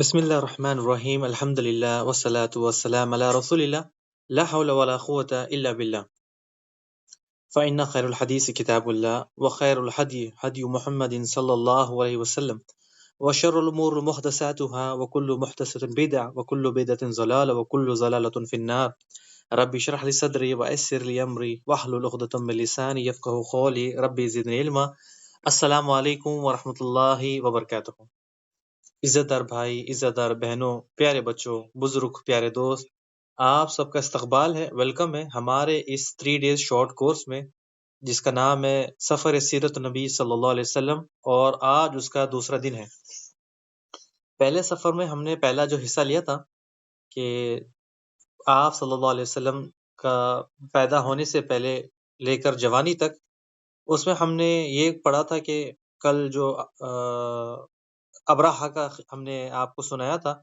بسم الله الرحمن الرحيم الحمد لله والصلاة والسلام على رسول الله لا حول ولا قوة إلا بالله فإن خير الحديث كتاب الله وخير الهدي هدي محمد صلى الله عليه وسلم وشر الأمور محدثاتها وكل محدثة بدعة وكل بدعة ضلالة وكل ضلالة في النار ربي اشرح لي صدري ويسر لي أمري واحلل عقدة من لساني يفقهوا قولي ربي زدني علما السلام علیکم ورحمۃ اللہ وبرکاتہ۔ عزت دار بھائی، عزت دار بہنوں، پیارے بچوں، بزرگ، پیارے دوست، آپ سب کا استقبال ہے، ویلکم ہے ہمارے اس 3 ڈیز شارٹ کورس میں، جس کا نام ہے سفر سیرت نبی صلی اللہ علیہ وسلم، اور آج اس کا دوسرا دن ہے۔ پہلے سفر میں ہم نے پہلا جو حصہ لیا تھا کہ آپ صلی اللہ علیہ وسلم کا پیدا ہونے سے پہلے لے کر جوانی تک، اس میں ہم نے یہ پڑھا تھا کہ کل جو ابراہا کا ہم نے آپ کو سنایا تھا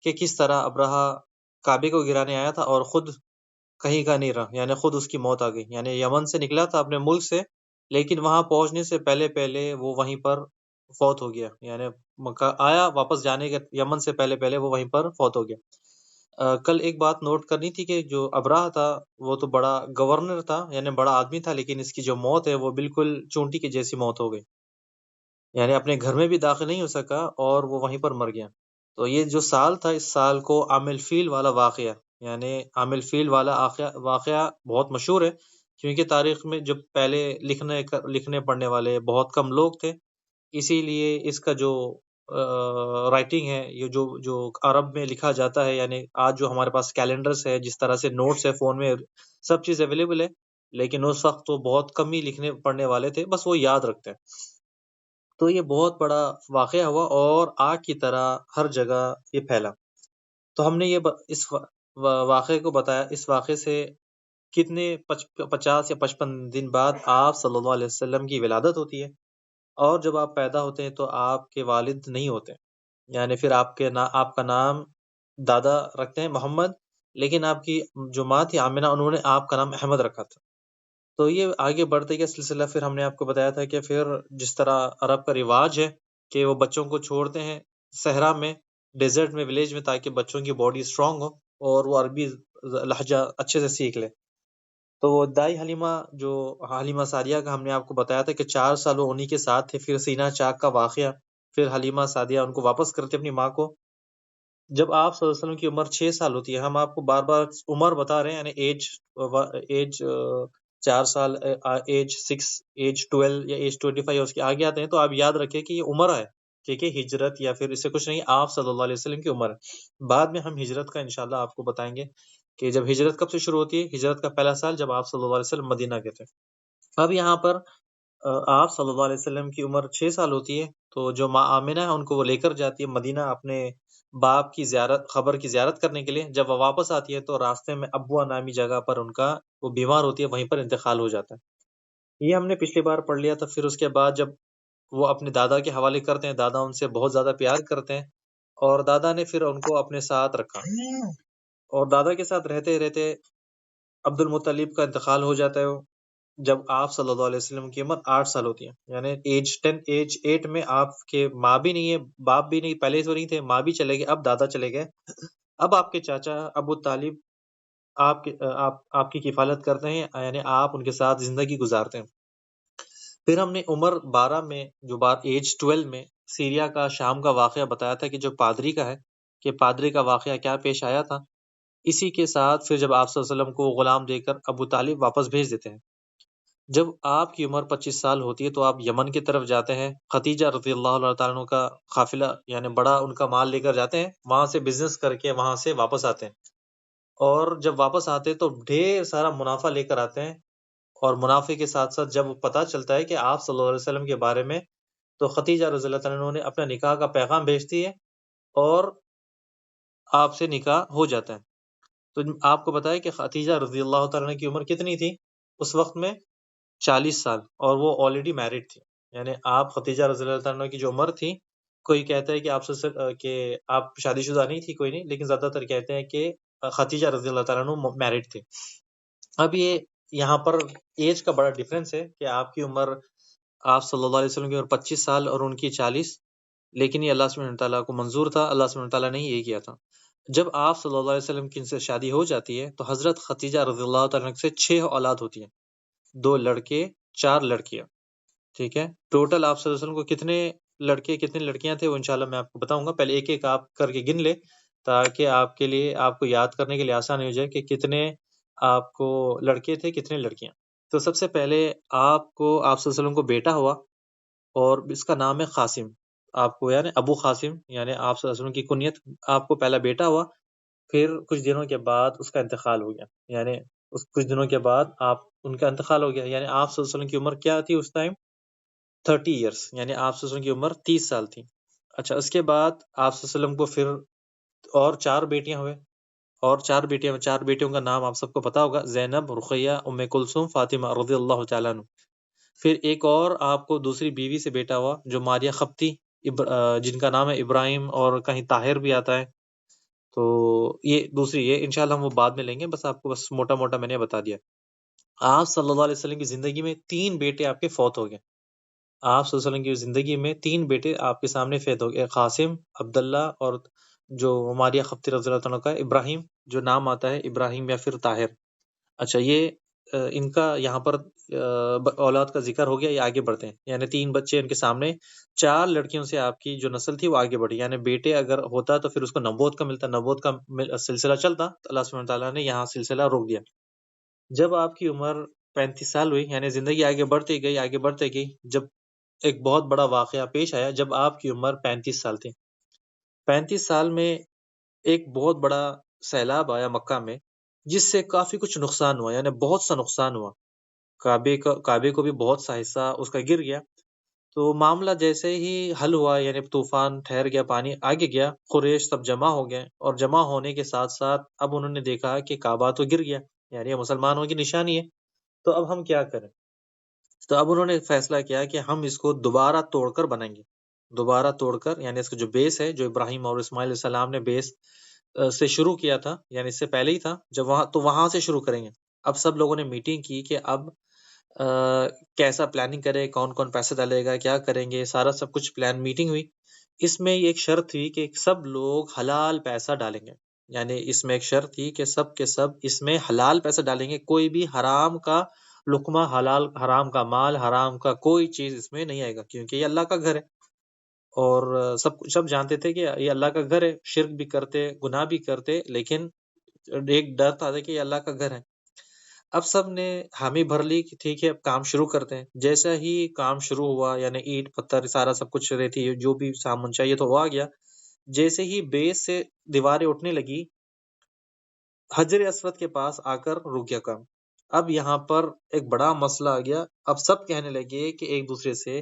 کہ کس طرح ابراہا کعبے کو گرانے آیا تھا اور خود کہیں کا نہیں رہا، یعنی خود اس کی موت آ گئی، یعنی یمن سے نکلا تھا اپنے ملک سے، لیکن وہاں پہنچنے سے پہلے وہ وہیں پر فوت ہو گیا، یعنی مکہ آیا، واپس جانے کے یمن سے پہلے وہ وہیں پر فوت ہو گیا۔ کل ایک بات نوٹ کرنی تھی کہ جو ابراہ تھا وہ تو بڑا گورنر تھا، یعنی بڑا آدمی تھا، لیکن اس کی جو موت ہے وہ بالکل چونٹی کی جیسی موت ہو گئی، یعنی اپنے گھر میں بھی داخل نہیں ہو سکا اور وہ وہیں پر مر گیا۔ تو یہ جو سال تھا، اس سال کو عام الفیل والا واقعہ، یعنی عام الفیل والا واقعہ بہت مشہور ہے، کیونکہ تاریخ میں جب پہلے لکھنے پڑھنے والے بہت کم لوگ تھے، اسی لیے اس کا جو رائٹنگ ہے، یہ جو عرب میں لکھا جاتا ہے، یعنی آج جو ہمارے پاس کیلنڈرز ہے، جس طرح سے نوٹس ہے فون میں، سب چیز اویلیبل ہے، لیکن اس وقت تو بہت کم ہی لکھنے پڑھنے والے تھے، بس وہ یاد رکھتے ہیں۔ تو یہ بہت بڑا واقعہ ہوا اور آگ کی طرح ہر جگہ یہ پھیلا۔ تو ہم نے اس واقعے کو بتایا، اس واقعے سے کتنے 50 یا 55 دن بعد آپ صلی اللہ علیہ وسلم کی ولادت ہوتی ہے، اور جب آپ پیدا ہوتے ہیں تو آپ کے والد نہیں ہوتے، یعنی پھر آپ کا نام دادا رکھتے ہیں محمد، لیکن آپ کی جو ماں تھی آمنہ، انہوں نے آپ کا نام احمد رکھا تھا۔ تو یہ آگے بڑھتے گیا سلسلہ، پھر ہم نے آپ کو بتایا تھا کہ پھر جس طرح عرب کا رواج ہے کہ وہ بچوں کو چھوڑتے ہیں صحرا میں، ڈیزرٹ میں، ولیج میں، تاکہ بچوں کی باڈی اسٹرانگ ہو اور وہ عربی لہجہ اچھے سے سیکھ لے۔ تو وہ دائی حلیمہ، جو حلیمہ سعدیہ کا ہم نے آپ کو بتایا تھا کہ 4 سال وہ انہی کے ساتھ تھے، پھر سینہ چاک کا واقعہ، پھر حلیمہ سعدیہ ان کو واپس کرتے اپنی ماں کو۔ جب آپ صلی اللہ علیہ وسلم کی عمر 6 سال ہوتی ہے، ہم آپ کو بار بار عمر بتا رہے ہیں، یعنی ایج 4 سال، ایج 6، ایج 12 یا ایج 25 یا اس کے آگے آتے ہیں، تو آپ یاد رکھیں کہ یہ عمر ہے، ٹھیک ہے، ہجرت یا پھر اس سے کچھ نہیں، آپ صلی اللہ علیہ وسلم کی عمر ہے۔ بعد میں ہم ہجرت کا انشاءاللہ آپ کو بتائیں گے کہ جب ہجرت کب سے شروع ہوتی ہے۔ ہجرت کا پہلا سال جب آپ صلی اللہ علیہ وسلم مدینہ کے تھے۔ اب یہاں پر آپ صلی اللہ علیہ وسلم کی عمر 6 سال ہوتی ہے، تو جو ماں آمنہ ہے ان کو وہ لے کر جاتی ہے مدینہ اپنے باپ کی خبر کی زیارت کرنے کے لیے۔ جب وہ واپس آتی ہے تو راستے میں ابوا نامی جگہ پر ان کا وہ بیمار ہوتی ہے، وہیں پر انتقال ہو جاتا ہے۔ یہ ہم نے پچھلی بار پڑھ لیا تھا۔ پھر اس کے بعد جب وہ اپنے دادا کے حوالے کرتے ہیں، دادا ان سے بہت زیادہ پیار کرتے ہیں، اور دادا نے پھر ان کو اپنے ساتھ رکھا، اور دادا کے ساتھ رہتے رہتے عبد المطلب کا انتقال ہو جاتا ہے، جب آپ صلی اللہ علیہ وسلم کی عمر 8 سال ہوتی ہے، یعنی ایج 8 میں آپ کے ماں بھی نہیں ہے، باپ بھی نہیں، پہلے تو نہیں تھے، ماں بھی چلے گئے، اب دادا چلے گئے، اب آپ کے چاچا ابو طالب آپ کی کفالت کرتے ہیں، یعنی آپ ان کے ساتھ زندگی گزارتے ہیں۔ پھر ہم نے عمر 12 میں، جو بات ایج 12 میں سیریا کا، شام کا واقعہ بتایا تھا کہ جو پادری کا ہے، کہ پادری کا واقعہ کیا پیش آیا تھا۔ اسی کے ساتھ پھر جب آپ صلی اللہ علیہ وسلم کو غلام دے کر ابو طالب واپس بھیج دیتے ہیں، جب آپ کی عمر 25 سال ہوتی ہے تو آپ یمن کی طرف جاتے ہیں، ختیجہ رضی اللہ تعالیٰ عنہ کا قافلہ، یعنی بڑا ان کا مال لے کر جاتے ہیں، وہاں سے بزنس کر کے وہاں سے واپس آتے ہیں، اور جب واپس آتے ہیں تو ڈھیر سارا منافع لے کر آتے ہیں، اور منافع کے ساتھ ساتھ جب پتہ چلتا ہے کہ آپ صلی اللہ علیہ وسلم کے بارے میں، تو ختیجہ رضی اللہ تعالیٰ عنہ نے اپنا نکاح کا پیغام بھیجتی ہے اور آپ سے نکاح ہو جاتا ہے۔ تو آپ کو بتایا کہ ختیجہ رضی اللہ تعالیٰ عنہ کی عمر کتنی تھی اس وقت میں؟ 40 سال، اور وہ آلریڈی میرڈ تھی، یعنی آپ ختیجہ رضی اللہ تعالیٰ عنہ کی جو عمر تھی، کوئی کہتا ہے کہ آپ شادی شدہ نہیں تھی، کوئی نہیں، لیکن زیادہ تر کہتے ہیں کہ ختیجہ رضی اللہ تعالیٰ عنہ میرڈ تھی۔ اب یہاں پر ایج کا بڑا ڈیفرنس ہے کہ آپ کی عمر، آپ صلی اللہ علیہ وسلم کی عمر 25 سال اور ان کی 40، لیکن یہ اللہ سبحانہ تعالیٰ کو منظور تھا، اللہ سبحانہ تعالیٰ نے یہی کیا تھا۔ جب آپ صلی اللہ علیہ وسلم کی ان سے شادی ہو جاتی ہے تو حضرت خدیجہ رضی اللہ تعالیٰ عنہ سے 6 اولاد ہوتی ہیں، 2 لڑکے 4 لڑکیاں، ٹھیک ہے۔ ٹوٹل آپ صلی اللہ علیہ وسلم کو کتنے لڑکے کتنی لڑکیاں تھے وہ انشاءاللہ میں آپ کو بتاؤں گا، پہلے ایک ایک آپ کر کے گن لے تاکہ آپ کے لیے آپ کو یاد کرنے کے لیے آسان ہو جائے کہ کتنے آپ کو لڑکے تھے کتنے لڑکیاں۔ تو سب سے پہلے آپ کو آپ صلی اللہ علیہ وسلم کو بیٹا ہوا اور اس کا نام ہے قاسم، آپ کو یعنی ابو قاسم، یعنی آپ صلی اللہ علیہ وسلم کی کنیت، آپ کو پہلا بیٹا ہوا، پھر کچھ دنوں کے بعد اس کا انتقال ہو گیا، یعنی اس کچھ دنوں کے بعد ان کا انتقال ہو گیا، یعنی آپ صلی اللہ علیہ وسلم کی عمر کیا تھی اس ٹائم 30 ایئرس، یعنی آپ صلی اللہ علیہ وسلم کی عمر 30 سال تھی۔ اچھا، اس کے بعد آپ صلی اللہ علیہ وسلم کو پھر اور 4 بیٹیاں ہوئے، اور 4 بیٹیاں 4 بیٹیوں کا نام آپ سب کو پتا ہوگا، زینب، رقیہ، ام کلثوم، فاطمہ رضی اللہ تعالیٰ عنہ۔ پھر ایک اور آپ کو دوسری بیوی سے بیٹا ہوا جو ماریہ خپتی، جن کا نام ہے ابراہیم اور کہیں طاہر بھی آتا ہے، تو یہ دوسری، یہ انشاءاللہ ہم وہ بعد میں لیں گے، بس آپ کو بس موٹا موٹا میں نے بتا دیا۔ آپ صلی اللہ علیہ وسلم کی زندگی میں 3 بیٹے آپ کے فوت ہو گئے، آپ صلی اللہ علیہ وسلم کی زندگی میں 3 بیٹے آپ کے سامنے فوت ہو گئے، قاسم، عبداللہ، اور جو ماریہ خپتی رضی اللہ عنہ کا ابراہیم، جو نام آتا ہے ابراہیم یا پھر طاہر۔ اچھا، یہ ان کا یہاں پر اولاد کا ذکر ہو گیا، یہ آگے بڑھتے ہیں، یعنی 3 بچے ان کے سامنے، 4 لڑکیوں سے آپ کی جو نسل تھی وہ آگے بڑھی، یعنی بیٹے اگر ہوتا تو پھر اس کو نبوت کا ملتا، نبوت کا سلسلہ چلتا، تو اللہ سبحانہ تعالیٰ نے یہاں سلسلہ روک دیا۔ جب آپ کی عمر 35 سال ہوئی، یعنی زندگی آگے بڑھتی گئی آگے بڑھتے گئی، جب ایک بہت بڑا واقعہ پیش آیا، جب آپ کی عمر 35 سال تھی، 35 سال میں ایک بہت بڑا سیلاب آیا مکہ میں، جس سے کافی کچھ نقصان ہوا، یعنی بہت سا نقصان ہوا، کعبے کو بھی بہت سا حصہ اس کا گر گیا۔ تو معاملہ جیسے ہی حل ہوا، یعنی طوفان ٹھہر گیا، پانی آگے گیا، قریش سب جمع ہو گئے، اور جمع ہونے کے ساتھ ساتھ اب انہوں نے دیکھا کہ کعبہ تو گر گیا، یعنی یہ مسلمانوں کی نشانی ہے، تو اب ہم کیا کریں؟ تو اب انہوں نے فیصلہ کیا کہ ہم اس کو دوبارہ توڑ کر بنائیں گے، دوبارہ توڑ کر، یعنی اس کا جو بیس ہے، جو ابراہیم اور اسماعیل علیہ السلام نے بیس سے شروع کیا تھا، یعنی اس سے پہلے ہی تھا، جب وہاں سے شروع کریں گے۔ اب سب لوگوں نے میٹنگ کی کہ اب کیسا پلاننگ کرے، کون کون پیسے ڈالے گا، کیا کریں گے، سارا سب کچھ پلان، میٹنگ ہوئی۔ اس میں ایک شرط تھی کہ سب لوگ حلال پیسہ ڈالیں گے، یعنی اس میں ایک شرط تھی کہ سب کے سب اس میں حلال پیسہ ڈالیں گے، کوئی بھی حرام کا لقمہ، حرام کا مال، حرام کا کوئی چیز اس میں نہیں آئے گا، کیونکہ یہ اللہ کا گھر ہے، اور سب جانتے تھے کہ یہ اللہ کا گھر ہے، شرک بھی کرتے، گناہ بھی کرتے، لیکن ایک ڈر تھا کہ یہ اللہ کا گھر ہے۔ اب سب نے حامی بھر لی کہ ٹھیک ہے اب کام شروع کرتے ہیں۔ جیسا ہی کام شروع ہوا، یعنی اینٹ پتھر سارا سب کچھ ریتی جو بھی سامان چاہیے تو وہ آ گیا، جیسے ہی بیس سے دیواریں اٹھنے لگی، حجر اسود کے پاس آ کر رک گیا کام۔ اب یہاں پر ایک بڑا مسئلہ آ گیا، اب سب کہنے لگے کہ ایک دوسرے سے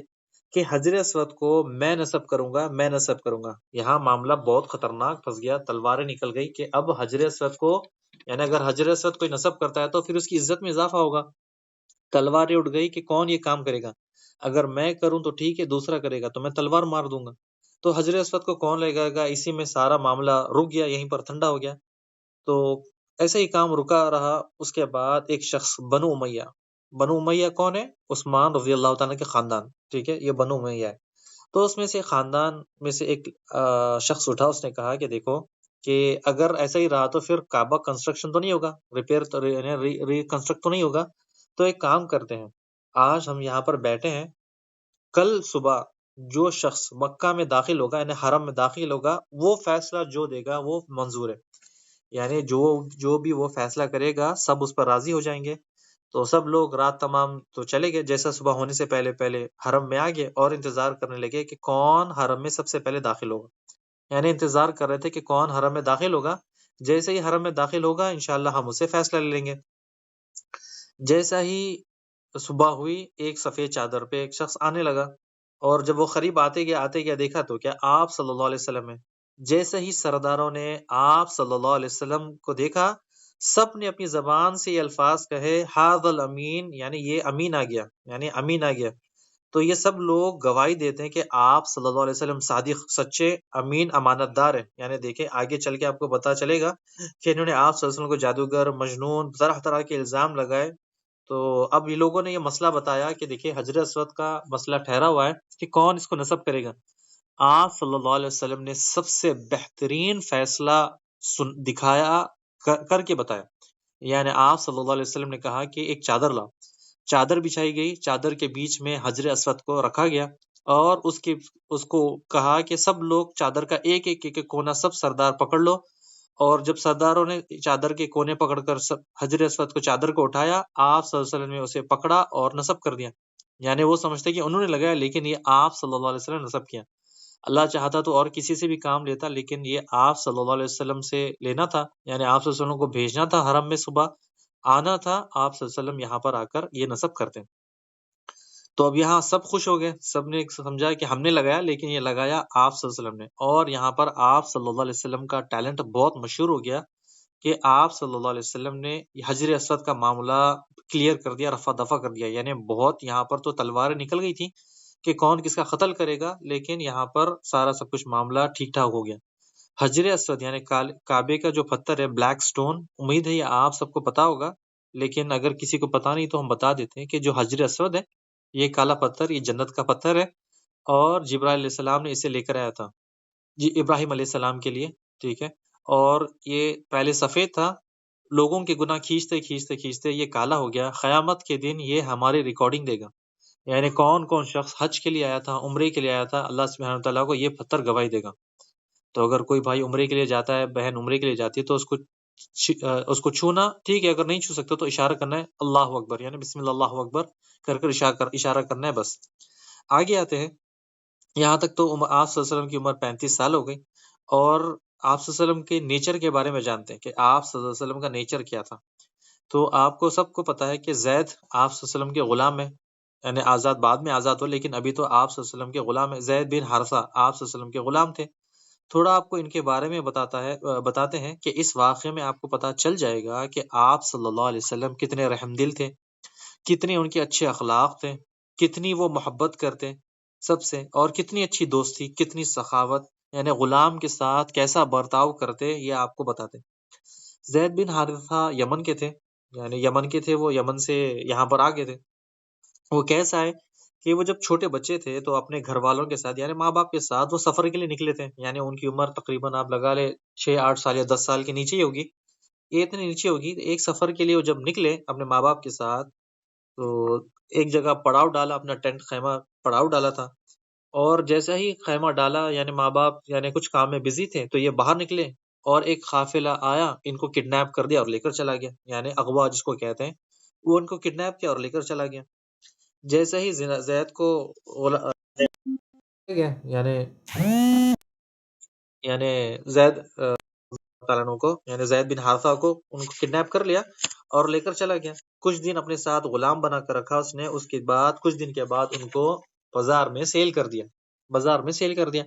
کہ حجر اسود کو میں نصب کروں گا، میں نصب کروں گا۔ یہاں معاملہ بہت خطرناک پھنس گیا، تلواریں نکل گئی کہ اب حجر اسود کو، یعنی اگر حجر اسود کوئی نصب کرتا ہے تو پھر اس کی عزت میں اضافہ ہوگا۔ تلواریں اٹھ گئی کہ کون یہ کام کرے گا، اگر میں کروں تو ٹھیک ہے، دوسرا کرے گا تو میں تلوار مار دوں گا، تو حجر اسود کو کون لے گا، اسی میں سارا معاملہ رک گیا، یہیں پر ٹھنڈا ہو گیا۔ تو ایسے ہی کام رکا رہا۔ اس کے بعد ایک شخص، بنو امیہ کون ہے؟ عثمان رضی اللہ تعالیٰ کے خاندان، ٹھیک ہے، یہ بنو امیہ ہے۔ تو اس میں سے خاندان میں سے ایک شخص اٹھا، اس نے کہا کہ دیکھو کہ اگر ایسا ہی رہا تو پھر کعبہ کنسٹرکشن تو نہیں ہوگا، ریپیئر تو ریکنسٹرکٹ تو نہیں ہوگا، تو ایک کام کرتے ہیں، آج ہم یہاں پر بیٹھے ہیں، کل صبح جو شخص مکہ میں داخل ہوگا، یعنی حرم میں داخل ہوگا، وہ فیصلہ جو دے گا وہ منظور ہے، یعنی جو بھی وہ فیصلہ کرے گا سب اس پر راضی ہو جائیں گے۔ تو سب لوگ رات تمام تو چلے گئے، جیسا صبح ہونے سے پہلے پہلے حرم میں آ گئے اور انتظار کرنے لگے کہ کون حرم میں سب سے پہلے داخل ہوگا، یعنی انتظار کر رہے تھے کہ کون حرم میں داخل ہوگا، جیسے ہی حرم میں داخل ہوگا انشاءاللہ ہم اسے فیصلہ لے لیں گے۔ جیسا ہی صبح ہوئی، ایک سفید چادر پہ ایک شخص آنے لگا، اور جب وہ قریب آتے گیا دیکھا تو کیا آپ صلی اللہ علیہ وسلم ہے۔ جیسے ہی سرداروں نے آپ صلی اللہ علیہ وسلم کو دیکھا، سب نے اپنی زبان سے یہ الفاظ کہے، ھذا الامین، یعنی یہ امین آ گیا، یعنی امین آ گیا۔ تو یہ سب لوگ گواہی دیتے ہیں کہ آپ صلی اللہ علیہ وسلم صادق، سچے، امین، امانت دار ہیں۔ یعنی دیکھیں آگے چل کے آپ کو پتا چلے گا کہ انہوں نے آپ صلی اللہ علیہ وسلم کو جادوگر، مجنون، طرح طرح کے الزام لگائے۔ تو اب یہ لوگوں نے یہ مسئلہ بتایا کہ دیکھیں حجر اسود کا مسئلہ ٹھہرا ہوا ہے کہ کون اس کو نصب کرے گا۔ آپ صلی اللہ علیہ وسلم نے سب سے بہترین فیصلہ دکھایا، کر کے بتایا. یعنی آپ صلی اللہ علیہ وسلم نے کہا کہ ایک چادر لاؤ، چادر بچھائی گئی، چادر کے بیچ میں حجر اسود کو رکھا گیا، اور اس کو کہا کہ سب لوگ چادر کا ایک ایک ایک ایک کونا سب سردار پکڑ لو. اور جب سرداروں نے چادر کے کونے پکڑ کر سب حجر اسود کو چادر کو اٹھایا، آپ صلی اللہ علیہ وسلم نے اسے پکڑا اور نصب کر دیا. یعنی وہ سمجھتے کہ انہوں نے لگایا، لیکن یہ آپ صلی اللہ علیہ وسلم نے نصب کیا. اللہ چاہتا تو اور کسی سے بھی کام لیتا، لیکن یہ آپ صلی اللہ علیہ وسلم سے لینا تھا. یعنی آپ صلی اللہ علیہ وسلم کو بھیجنا تھا، حرم میں صبح آنا تھا، آپ صلی اللہ علیہ وسلم یہاں پر آ کر یہ نصب کرتے. تو اب یہاں سب خوش ہو گئے، سب نے سمجھا کہ ہم نے لگایا، لیکن یہ لگایا آپ صلی اللہ علیہ وسلم نے. اور یہاں پر آپ صلی اللہ علیہ وسلم کا ٹیلنٹ بہت مشہور ہو گیا کہ آپ صلی اللہ علیہ وسلم نے حجر اسود کا معاملہ کلیئر کر دیا، رفع دفع کر دیا. یعنی بہت یہاں پر تو تلواریں نکل گئی تھیں کہ کون کس کا قتل کرے گا، لیکن یہاں پر سارا سب کچھ معاملہ ٹھیک ٹھاک ہو گیا. حجر اسود یعنی کعبے کا جو پتھر ہے، بلیک سٹون، امید ہے یہ آپ سب کو پتا ہوگا، لیکن اگر کسی کو پتا نہیں تو ہم بتا دیتے ہیں کہ جو حجر اسود ہے، یہ کالا پتھر، یہ جنت کا پتھر ہے، اور جبرائیل علیہ السلام نے اسے لے کر آیا تھا جی ابراہیم علیہ السلام کے لیے. ٹھیک ہے. اور یہ پہلے سفید تھا، لوگوں کے گناہ کھینچتے کھینچتے کھینچتے یہ کالا ہو گیا. قیامت کے دن یہ ہماری ریکارڈنگ دے گا، یعنی کون کون شخص حج کے لیے آیا تھا، عمرے کے لیے آیا تھا، اللہ سبحانہ تعالیٰ کو یہ پتھر گواہی دے گا. تو اگر کوئی بھائی عمرے کے لیے جاتا ہے، بہن عمرے کے لیے جاتی ہے، تو اس کو چھونا ٹھیک ہے، اگر نہیں چھو سکتا تو اشارہ کرنا ہے اللہ اکبر، یعنی بسم اللہ اللہ اکبر کر کر اشارہ کرنا ہے بس. آگے آتے ہیں. یہاں تک تو آپ صلی اللہ علیہ وسلم کی عمر 35 سال ہو گئی، اور آپ صلی اللہ علیہ وسلم کے نیچر کے بارے میں جانتے ہیں کہ آپ صلی اللہ علیہ وسلم کا نیچر کیا تھا. تو آپ کو سب کو پتا ہے کہ زید آپ صلی اللہ علیہ وسلم کے غلام ہے، یعنی آزاد بعد میں آزاد ہو، لیکن ابھی تو آپ صلی اللہ علیہ وسلم کے غلام ہے. زید بن حارثہ آپ صلی اللہ علیہ وسلم کے غلام تھے. تھوڑا آپ کو ان کے بارے میں بتاتے ہیں کہ اس واقعے میں آپ کو پتا چل جائے گا کہ آپ صلی اللہ علیہ وسلم کتنے رحم دل تھے، کتنے ان کے اچھے اخلاق تھے، کتنی وہ محبت کرتے سب سے، اور کتنی اچھی دوستی، کتنی سخاوت، یعنی غلام کے ساتھ کیسا برتاؤ کرتے، یہ آپ کو بتاتے. زید بن حارثہ یمن کے تھے، یعنی یمن کے تھے، وہ یمن سے یہاں پر آ گئے تھے. وہ کیسا ہے کہ وہ جب چھوٹے بچے تھے تو اپنے گھر والوں کے ساتھ، یعنی ماں باپ کے ساتھ، وہ سفر کے لیے نکلے تھے. یعنی ان کی عمر تقریباً آپ لگا لے 6-8 سال یا 10 سال کے نیچے ہی ہوگی، یہ اتنی نیچے ہوگی. ایک سفر کے لیے وہ جب نکلے اپنے ماں باپ کے ساتھ، تو ایک جگہ پڑاؤ ڈالا، اپنا ٹینٹ خیمہ پڑاؤ ڈالا تھا. اور جیسا ہی خیمہ ڈالا، یعنی ماں باپ یعنی کچھ کام میں بزی تھے، تو یہ باہر نکلے اور ایک قافلہ آیا، ان کو کڈنیپ کر دیا اور لے کر چلا گیا. یعنی اغوا جس کو کہتے ہیں، وہ ان کو کڈنیپ کیا اور لے کر چلا گیا. جیسے ہی زید کو گیا، یعنی زید تعالیٰ عنہ کو، یعنی زید بن حارثہ کو، ان کو کڈنیپ کر لیا اور لے کر چلا گیا. کچھ دن اپنے ساتھ غلام بنا کر رکھا اس نے. اس کے بعد کچھ دن کے بعد ان کو بازار میں سیل کر دیا.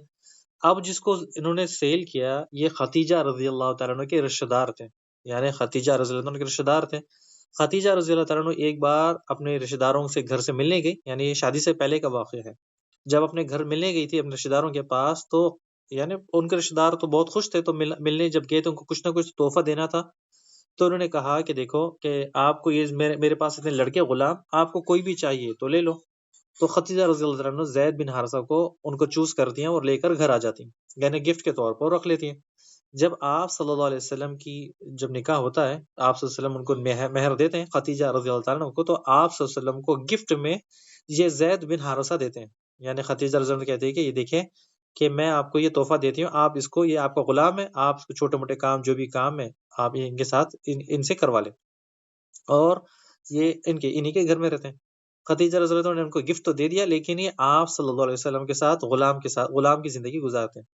اب جس کو انہوں نے سیل کیا، یہ ختیجہ رضی اللہ تعالیٰ عنہ کے رشتہ دار تھے. یعنی ختیجہ رضی اللہ عنہ کے رشتہ دار تھے. ختیجہ رضی اللہ تعالیٰ عنہ ایک بار اپنے رشتہ داروں سے گھر سے ملنے گئی، یعنی یہ شادی سے پہلے کا واقعہ ہے. جب اپنے گھر ملنے گئی تھی اپنے رشتہ داروں کے پاس، تو یعنی ان کے رشتہ دار تو بہت خوش تھے، تو ملنے جب گئے تو ان کو کچھ نہ کچھ تحفہ دینا تھا. تو انہوں نے کہا کہ دیکھو کہ آپ کو یہ میرے پاس اتنے لڑکے غلام، آپ کو کوئی بھی چاہیے تو لے لو. تو ختیجہ رضی اللہ عنہ زید بن حارثہ کو ان کو چوز کرتی ہیں اور لے کر گھر آ جاتی ہیں، یعنی گفٹ کے طور پر رکھ لیتی ہیں. جب آپ صلی اللہ علیہ وسلم کی جب نکاح ہوتا ہے، آپ صلی اللہ علیہ وسلم ان کو مہر دیتے ہیں خدیجہ رضی اللہ عنہ کو، تو آپ صلی اللہ علیہ وسلم کو گفٹ میں یہ زید بن حارثہ دیتے ہیں. یعنی ختیجہ رضی اللہ عنہ کہتے ہیں کہ یہ دیکھیں کہ میں آپ کو یہ تحفہ دیتی ہوں، آپ اس کو، یہ آپ کا غلام ہے، آپ اس کو چھوٹے موٹے کام جو بھی کام ہے آپ ان کے ساتھ ان سے کروا لیں، اور یہ انہی کے گھر میں رہتے ہیں. ختیجہ رضی اللہ عنہ نے ان کو گفٹ تو دے دیا، لیکن یہ آپ صلی اللہ علیہ وسلم کے ساتھ غلام کی زندگی گزارتے ہیں.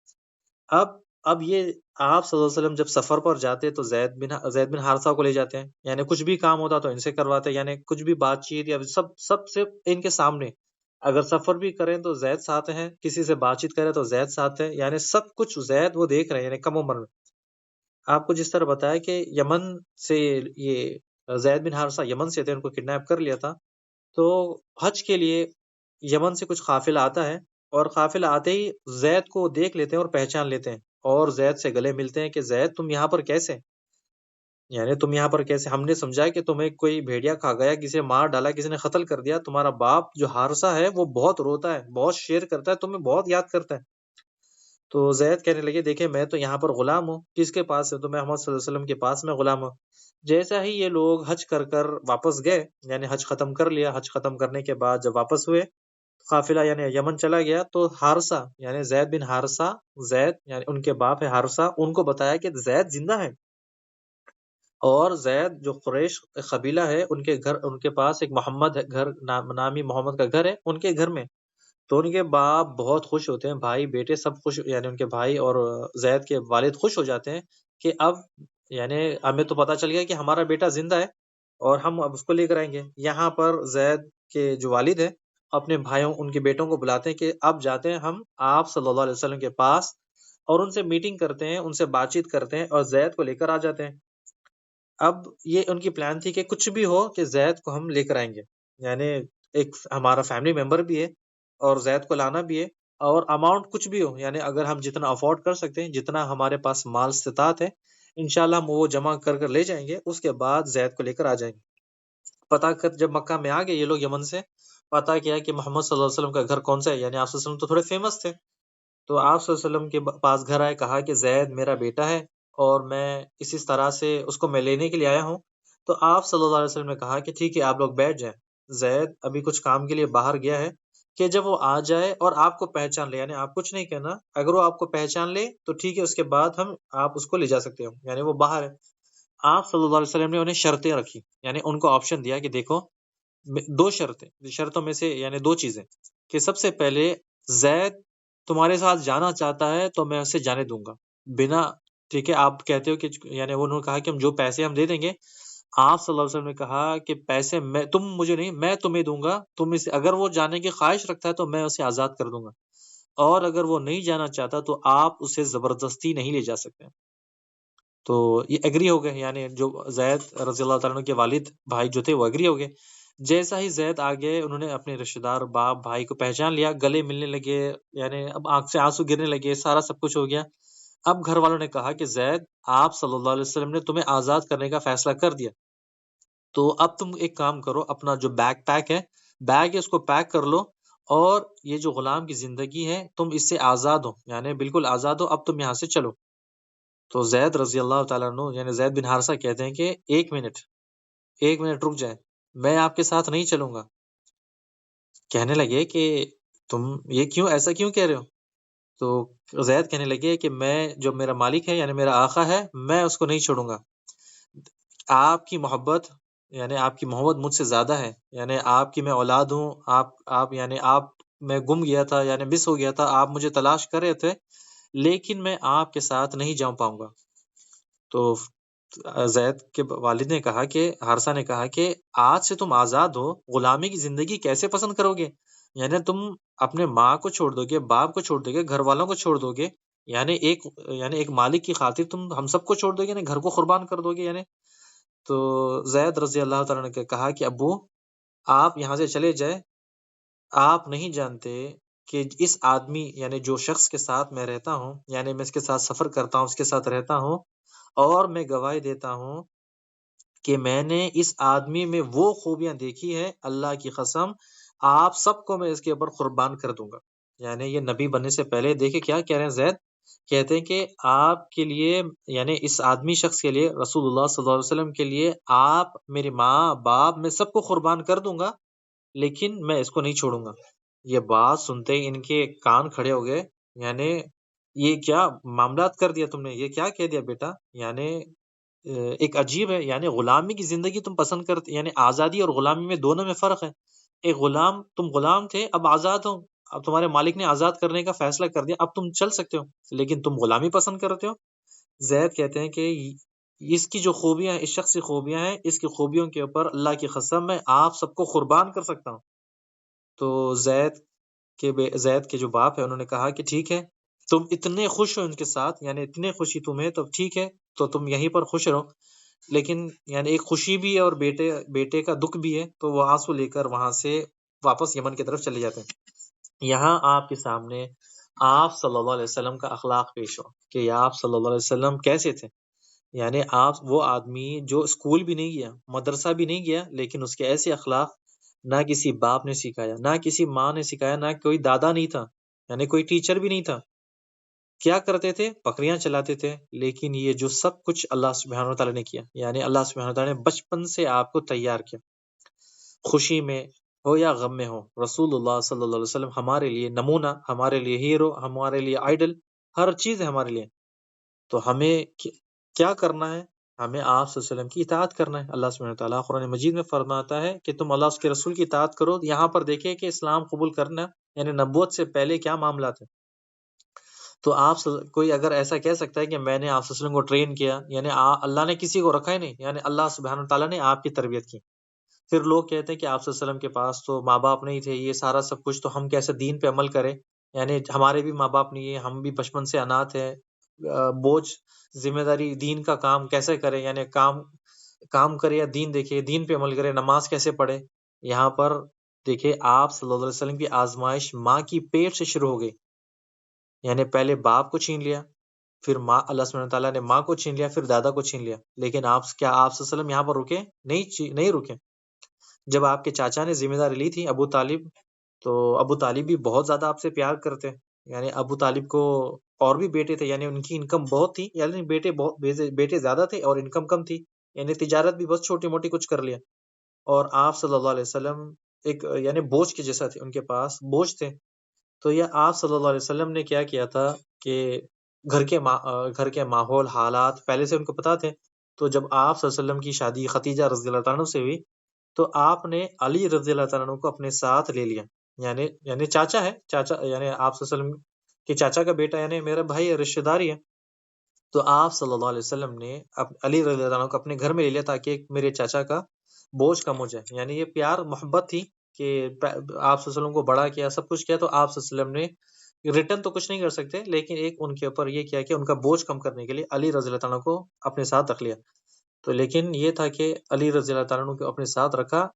اب یہ آپ صلی اللہ علیہ وسلم جب سفر پر جاتے تو زید بن حارثہ کو لے جاتے ہیں، یعنی کچھ بھی کام ہوتا تو ان سے کرواتے، یعنی کچھ بھی بات چیت یا سب سے ان کے سامنے. اگر سفر بھی کریں تو زید ساتھ ہیں، کسی سے بات چیت کریں تو زید ساتھ ہے، یعنی سب کچھ زید وہ دیکھ رہے ہیں، یعنی کم عمر میں. آپ کو جس طرح بتایا کہ یمن سے یہ زید بن حارثہ یمن سے تھے، ان کو کڈنیپ کر لیا تھا. تو حج کے لیے یمن سے کچھ قافلہ آتا ہے، اور قافلہ آتے ہی زید کو دیکھ لیتے ہیں اور پہچان لیتے ہیں، اور زید سے گلے ملتے ہیں کہ زید تم یہاں پر کیسے، یعنی تم یہاں پر کیسے؟ ہم نے سمجھا کہ تمہیں کوئی بھیڑیا کھا گیا، کسی مار ڈالا، کسی نے قتل کر دیا. تمہارا باپ جو حارثہ ہے وہ بہت روتا ہے، بہت شیر کرتا ہے، تمہیں بہت یاد کرتا ہے. تو زید کہنے لگے دیکھیں میں تو یہاں پر غلام ہوں، کس کے پاس ہے؟ تو میں محمد صلی اللہ علیہ وسلم کے پاس میں غلام ہوں۔ جیسا ہی یہ لوگ حج کر واپس گئے، یعنی حج ختم کر لیا، حج ختم کرنے کے بعد جب واپس ہوئے، قافلہ یعنی یمن چلا گیا، تو حارثہ یعنی زید بن حارثہ، زید یعنی ان کے باپ ہے حارثہ، ان کو بتایا کہ زید زندہ ہے، اور زید جو قریش قبیلہ ہے ان کے گھر، ان کے پاس ایک محمد ہے گھر، نامی محمد کا گھر ہے ان کے گھر میں۔ تو ان کے باپ بہت خوش ہوتے ہیں، بھائی بیٹے سب خوش، یعنی ان کے بھائی اور زید کے والد خوش ہو جاتے ہیں کہ اب یعنی ہمیں تو پتا چل گیا کہ ہمارا بیٹا زندہ ہے اور ہم اب اس کو لے کر آئیں گے۔ یہاں پر زید کے جو والد ہیں اپنے بھائیوں، ان کے بیٹوں کو بلاتے ہیں کہ اب جاتے ہیں ہم آپ صلی اللہ علیہ وسلم کے پاس اور ان سے میٹنگ کرتے ہیں، ان سے بات چیت کرتے ہیں اور زید کو لے کر آ جاتے ہیں۔ اب یہ ان کی پلان تھی کہ کچھ بھی ہو کہ زید کو ہم لے کر آئیں گے، یعنی ایک ہمارا فیملی ممبر بھی ہے اور زید کو لانا بھی ہے، اور اماؤنٹ کچھ بھی ہو، یعنی اگر ہم جتنا افورڈ کر سکتے ہیں، جتنا ہمارے پاس مال استطاعت ہے، انشاءاللہ ہم وہ جمع کر لے جائیں گے، اس کے بعد زید کو لے کر آ جائیں گے۔ پتہ کر جب مکہ میں آ گئے یہ لوگ یمن سے، پتہ کیا کہ محمد صلی اللہ علیہ وسلم کا گھر کون سا ہے، یعنی آپ صلی اللہ علیہ وسلم تو تھوڑے فیمس تھے، تو آپ صلی اللہ علیہ وسلم کے پاس گھر آئے، کہا کہ زید میرا بیٹا ہے اور میں اس طرح سے اس کو میں لینے کے لیے آیا ہوں۔ تو آپ صلی اللہ علیہ وسلم نے کہا کہ ٹھیک ہے آپ لوگ بیٹھ جائیں، زید ابھی کچھ کام کے لیے باہر گیا ہے، کہ جب وہ آ جائے اور آپ کو پہچان لے، یعنی آپ کچھ نہیں کہنا، اگر وہ آپ کو پہچان لے تو ٹھیک ہے، اس کے بعد آپ اس کو لے جا سکتے ہو، یعنی وہ باہر ہے۔ آپ صلی اللہ علیہ وسلم نے انہیں شرطیں رکھی، یعنی ان کو آپشن دیا کہ دیکھو دو شرطیں، شرطوں میں سے یعنی دو چیزیں، کہ سب سے پہلے زید تمہارے ساتھ جانا چاہتا ہے تو میں اسے جانے دوں گا بنا، ٹھیک ہے آپ کہتے ہو کہ یعنی انہوں نے کہا کہ ہم جو پیسے ہم دے دیں گے، آپ صلی اللہ علیہ وسلم نے کہا کہ پیسے میں تم مجھے نہیں، میں تمہیں دوں گا، تم اسے اگر وہ جانے کی خواہش رکھتا ہے تو میں اسے آزاد کر دوں گا، اور اگر وہ نہیں جانا چاہتا تو آپ اسے زبردستی نہیں لے جا سکتے۔ تو یہ ایگری ہو گئے، یعنی جو زید رضی اللہ تعالیٰ عنہ کے والد بھائی جو تھے وہ ایگری ہو گئے۔ جیسا ہی زید آگے، انہوں نے اپنے رشتہ دار باپ بھائی کو پہچان لیا، گلے ملنے لگے، یعنی اب آنکھ سے آنسو گرنے لگے، سارا سب کچھ ہو گیا۔ اب گھر والوں نے کہا کہ زید آپ صلی اللہ علیہ وسلم نے تمہیں آزاد کرنے کا فیصلہ کر دیا، تو اب تم ایک کام کرو، اپنا جو بیگ ہے اس کو پیک کر لو، اور یہ جو غلام کی زندگی ہے تم اس سے آزاد ہو، یعنی بالکل آزاد ہو، اب تم یہاں سے چلو۔ تو زید رضی اللہ تعالیٰ عنہ یعنی زید بن حارثہ کہتے ہیں کہ ایک منٹ رک جائیں، میں آپ کے ساتھ نہیں چلوں گا۔ کہنے لگے کہ تم یہ کیوں، ایسا کیوں کہہ رہے ہو؟ تو زید کہنے لگے کہ میں جو میرا مالک ہے یعنی میرا آقا ہے، میں اس کو نہیں چھوڑوں گا۔ آپ کی محبت یعنی آپ کی محبت مجھ سے زیادہ ہے، یعنی آپ کی میں اولاد ہوں، آپ یعنی آپ میں گم گیا تھا، یعنی مس ہو گیا تھا، آپ مجھے تلاش کر رہے تھے، لیکن میں آپ کے ساتھ نہیں جا پاؤں گا۔ تو زید کے والد نے کہا کہ حارثہ نے کہا کہ آج سے تم آزاد ہو، غلامی کی زندگی کیسے پسند کرو گے؟ یعنی تم اپنے ماں کو چھوڑ دو گے، باپ کو چھوڑ دو گے، گھر والوں کو چھوڑ دو گے، یعنی ایک مالک کی خاطر تم ہم سب کو چھوڑ دو گے، یعنی گھر کو قربان کر دو گے، یعنی۔ تو زید رضی اللہ تعالیٰ نے کہا کہ ابو آپ یہاں سے چلے جائے، آپ نہیں جانتے کہ اس آدمی یعنی جو شخص کے ساتھ میں رہتا ہوں، یعنی میں اس کے ساتھ سفر کرتا ہوں، اس کے ساتھ رہتا ہوں، اور میں گواہی دیتا ہوں کہ میں نے اس آدمی میں وہ خوبیاں دیکھی ہے، اللہ کی قسم آپ سب کو میں اس کے اوپر قربان کر دوں گا۔ یعنی یہ نبی بننے سے پہلے دیکھیں کیا کہہ رہے ہیں زید، کہتے ہیں کہ آپ کے لیے یعنی اس آدمی شخص کے لیے، رسول اللہ صلی اللہ علیہ وسلم کے لیے، آپ میری ماں باپ میں سب کو قربان کر دوں گا، لیکن میں اس کو نہیں چھوڑوں گا۔ یہ بات سنتے ہی ان کے کان کھڑے ہو گئے، یعنی یہ کیا معاملات کر دیا تم نے، یہ کیا کہہ دیا بیٹا، یعنی ایک عجیب ہے، یعنی غلامی کی زندگی تم پسند کرتے، یعنی آزادی اور غلامی میں دونوں میں فرق ہے۔ ایک غلام، تم غلام تھے اب آزاد ہو، اب تمہارے مالک نے آزاد کرنے کا فیصلہ کر دیا، اب تم چل سکتے ہو، لیکن تم غلامی پسند کرتے ہو۔ زید کہتے ہیں کہ اس کی جو خوبیاں ہیں، اس شخص کی خوبیاں ہیں، اس کی خوبیوں کے اوپر اللہ کی قسم میں آپ سب کو قربان کر سکتا ہوں۔ تو زید کے جو باپ ہے انہوں نے کہا کہ ٹھیک ہے، تم اتنے خوش ہو ان کے ساتھ، یعنی اتنے خوشی تمہیں، تو ٹھیک ہے، تو تم یہیں پر خوش رہو، لیکن یعنی ایک خوشی بھی ہے اور بیٹے کا دکھ بھی ہے، تو وہ آنسو لے کر وہاں سے واپس یمن کی طرف چلے جاتے ہیں۔ یہاں آپ کے سامنے آپ صلی اللہ علیہ وسلم کا اخلاق پیش ہو کہ آپ صلی اللہ علیہ وسلم کیسے تھے، یعنی آپ وہ آدمی جو اسکول بھی نہیں گیا، مدرسہ بھی نہیں گیا، لیکن اس کے ایسے اخلاق نہ کسی باپ نے سکھایا، نہ کسی ماں نے سکھایا، نہ کوئی دادا نہیں تھا، یعنی کوئی ٹیچر بھی نہیں تھا، کیا کرتے تھے؟ بکریاں چلاتے تھے. لیکن یہ جو سب کچھ اللہ سبحانہ وتعالیٰ نے کیا، یعنی اللہ سبحانہ وتعالیٰ نے بچپن سے آپ کو تیار کیا، خوشی میں ہو یا غم میں ہو. رسول اللہ صلی اللہ علیہ وسلم ہمارے لیے نمونہ، ہمارے لیے ہیرو، ہمارے لیے آئیڈل، ہر چیز ہے ہمارے لیے. تو ہمیں کیا کرنا ہے؟ ہمیں آپ صلی اللہ علیہ وسلم کی اطاعت کرنا ہے. اللہ سبحانہ وتعالیٰ قرآن مجید میں فرماتا ہے کہ تم اللہ اس کے رسول کی اطاعت کرو. یہاں پر دیکھیں کہ اسلام قبول کرنا یعنی نبوت سے پہلے کیا معاملات ہیں. تو کوئی اگر ایسا کہہ سکتا ہے کہ میں نے آپ صلی اللہ علیہ وسلم کو ٹرین کیا، یعنی اللہ نے کسی کو رکھا ہی نہیں، یعنی اللہ سبحانہ وتعالیٰ نے آپ کی تربیت کی. پھر لوگ کہتے ہیں کہ آپ صلی اللہ علیہ وسلم کے پاس تو ماں باپ نہیں تھے، یہ سارا سب کچھ، تو ہم کیسے دین پہ عمل کریں؟ یعنی ہمارے بھی ماں باپ نہیں ہے، ہم بھی بچپن سے اناتھ ہیں، بوجھ ذمہ داری دین کا کام کیسے کریں؟ یعنی کام کرے یا دین دیکھے، دین پہ عمل کرے، نماز کیسے پڑھے؟ یہاں پر دیکھے آپ صلی اللہ علیہ وسلم کی آزمائش ماں کی پیٹ سے شروع ہو گئی. یعنی پہلے باپ کو چھین لیا، پھر ماں، اللہ سبحانہ وتعالیٰ نے ماں کو چھین لیا، پھر دادا کو چھین لیا. لیکن آپ صلی اللہ علیہ وسلم یہاں پر رکے نہیں رکے. جب آپ کے چاچا نے ذمہ داری لی تھی، ابو طالب، تو ابو طالب بھی بہت زیادہ آپ سے پیار کرتے. یعنی ابو طالب کو اور بھی بیٹے تھے، یعنی ان کی انکم بہت تھی، یعنی بیٹے زیادہ تھے اور انکم کم تھی. یعنی تجارت بھی بس چھوٹی موٹی کچھ کر لیا. اور آپ صلی اللہ علیہ وسلم ایک یعنی بوجھ کے جیسا تھے، ان کے پاس بوجھ تھے. تو یہ آپ صلی اللہ علیہ وسلم نے کیا تھا کہ گھر کے ماحول حالات پہلے سے ان کو پتا تھے. تو جب آپ صلی اللہ علیہ وسلم کی شادی خدیجہ رضی اللہ تعالیٰ عنہ سے ہوئی، تو آپ نے علی رضی اللہ تعالیٰ عنہ کو اپنے ساتھ لے لیا. یعنی چاچا ہے، یعنی آپ صلی اللہ علیہ وسلم کے چاچا کا بیٹا، یعنی میرا بھائی رشتہ داری ہے. تو آپ صلی اللہ علیہ وسلم نے علی رضی اللہ عنہ کو اپنے گھر میں لے لیا تاکہ میرے چاچا کا بوجھ کم ہو جائے. یعنی یہ پیار محبت تھی کہ آپ صلی اللہ علیہ وسلم کو بڑا کیا، سب کچھ کیا، تو آپ صلی اللہ علیہ وسلم نے ریٹرن تو کچھ نہیں کر سکتے، لیکن ایک ان کے اوپر یہ کیا کہ ان کا بوجھ کم کرنے کے لیے علی رضی اللہ تعالیٰ کو اپنے ساتھ رکھ لیا. تو لیکن یہ تھا کہ علی رضی اللہ تعالیٰ کو اپنے ساتھ رکھا،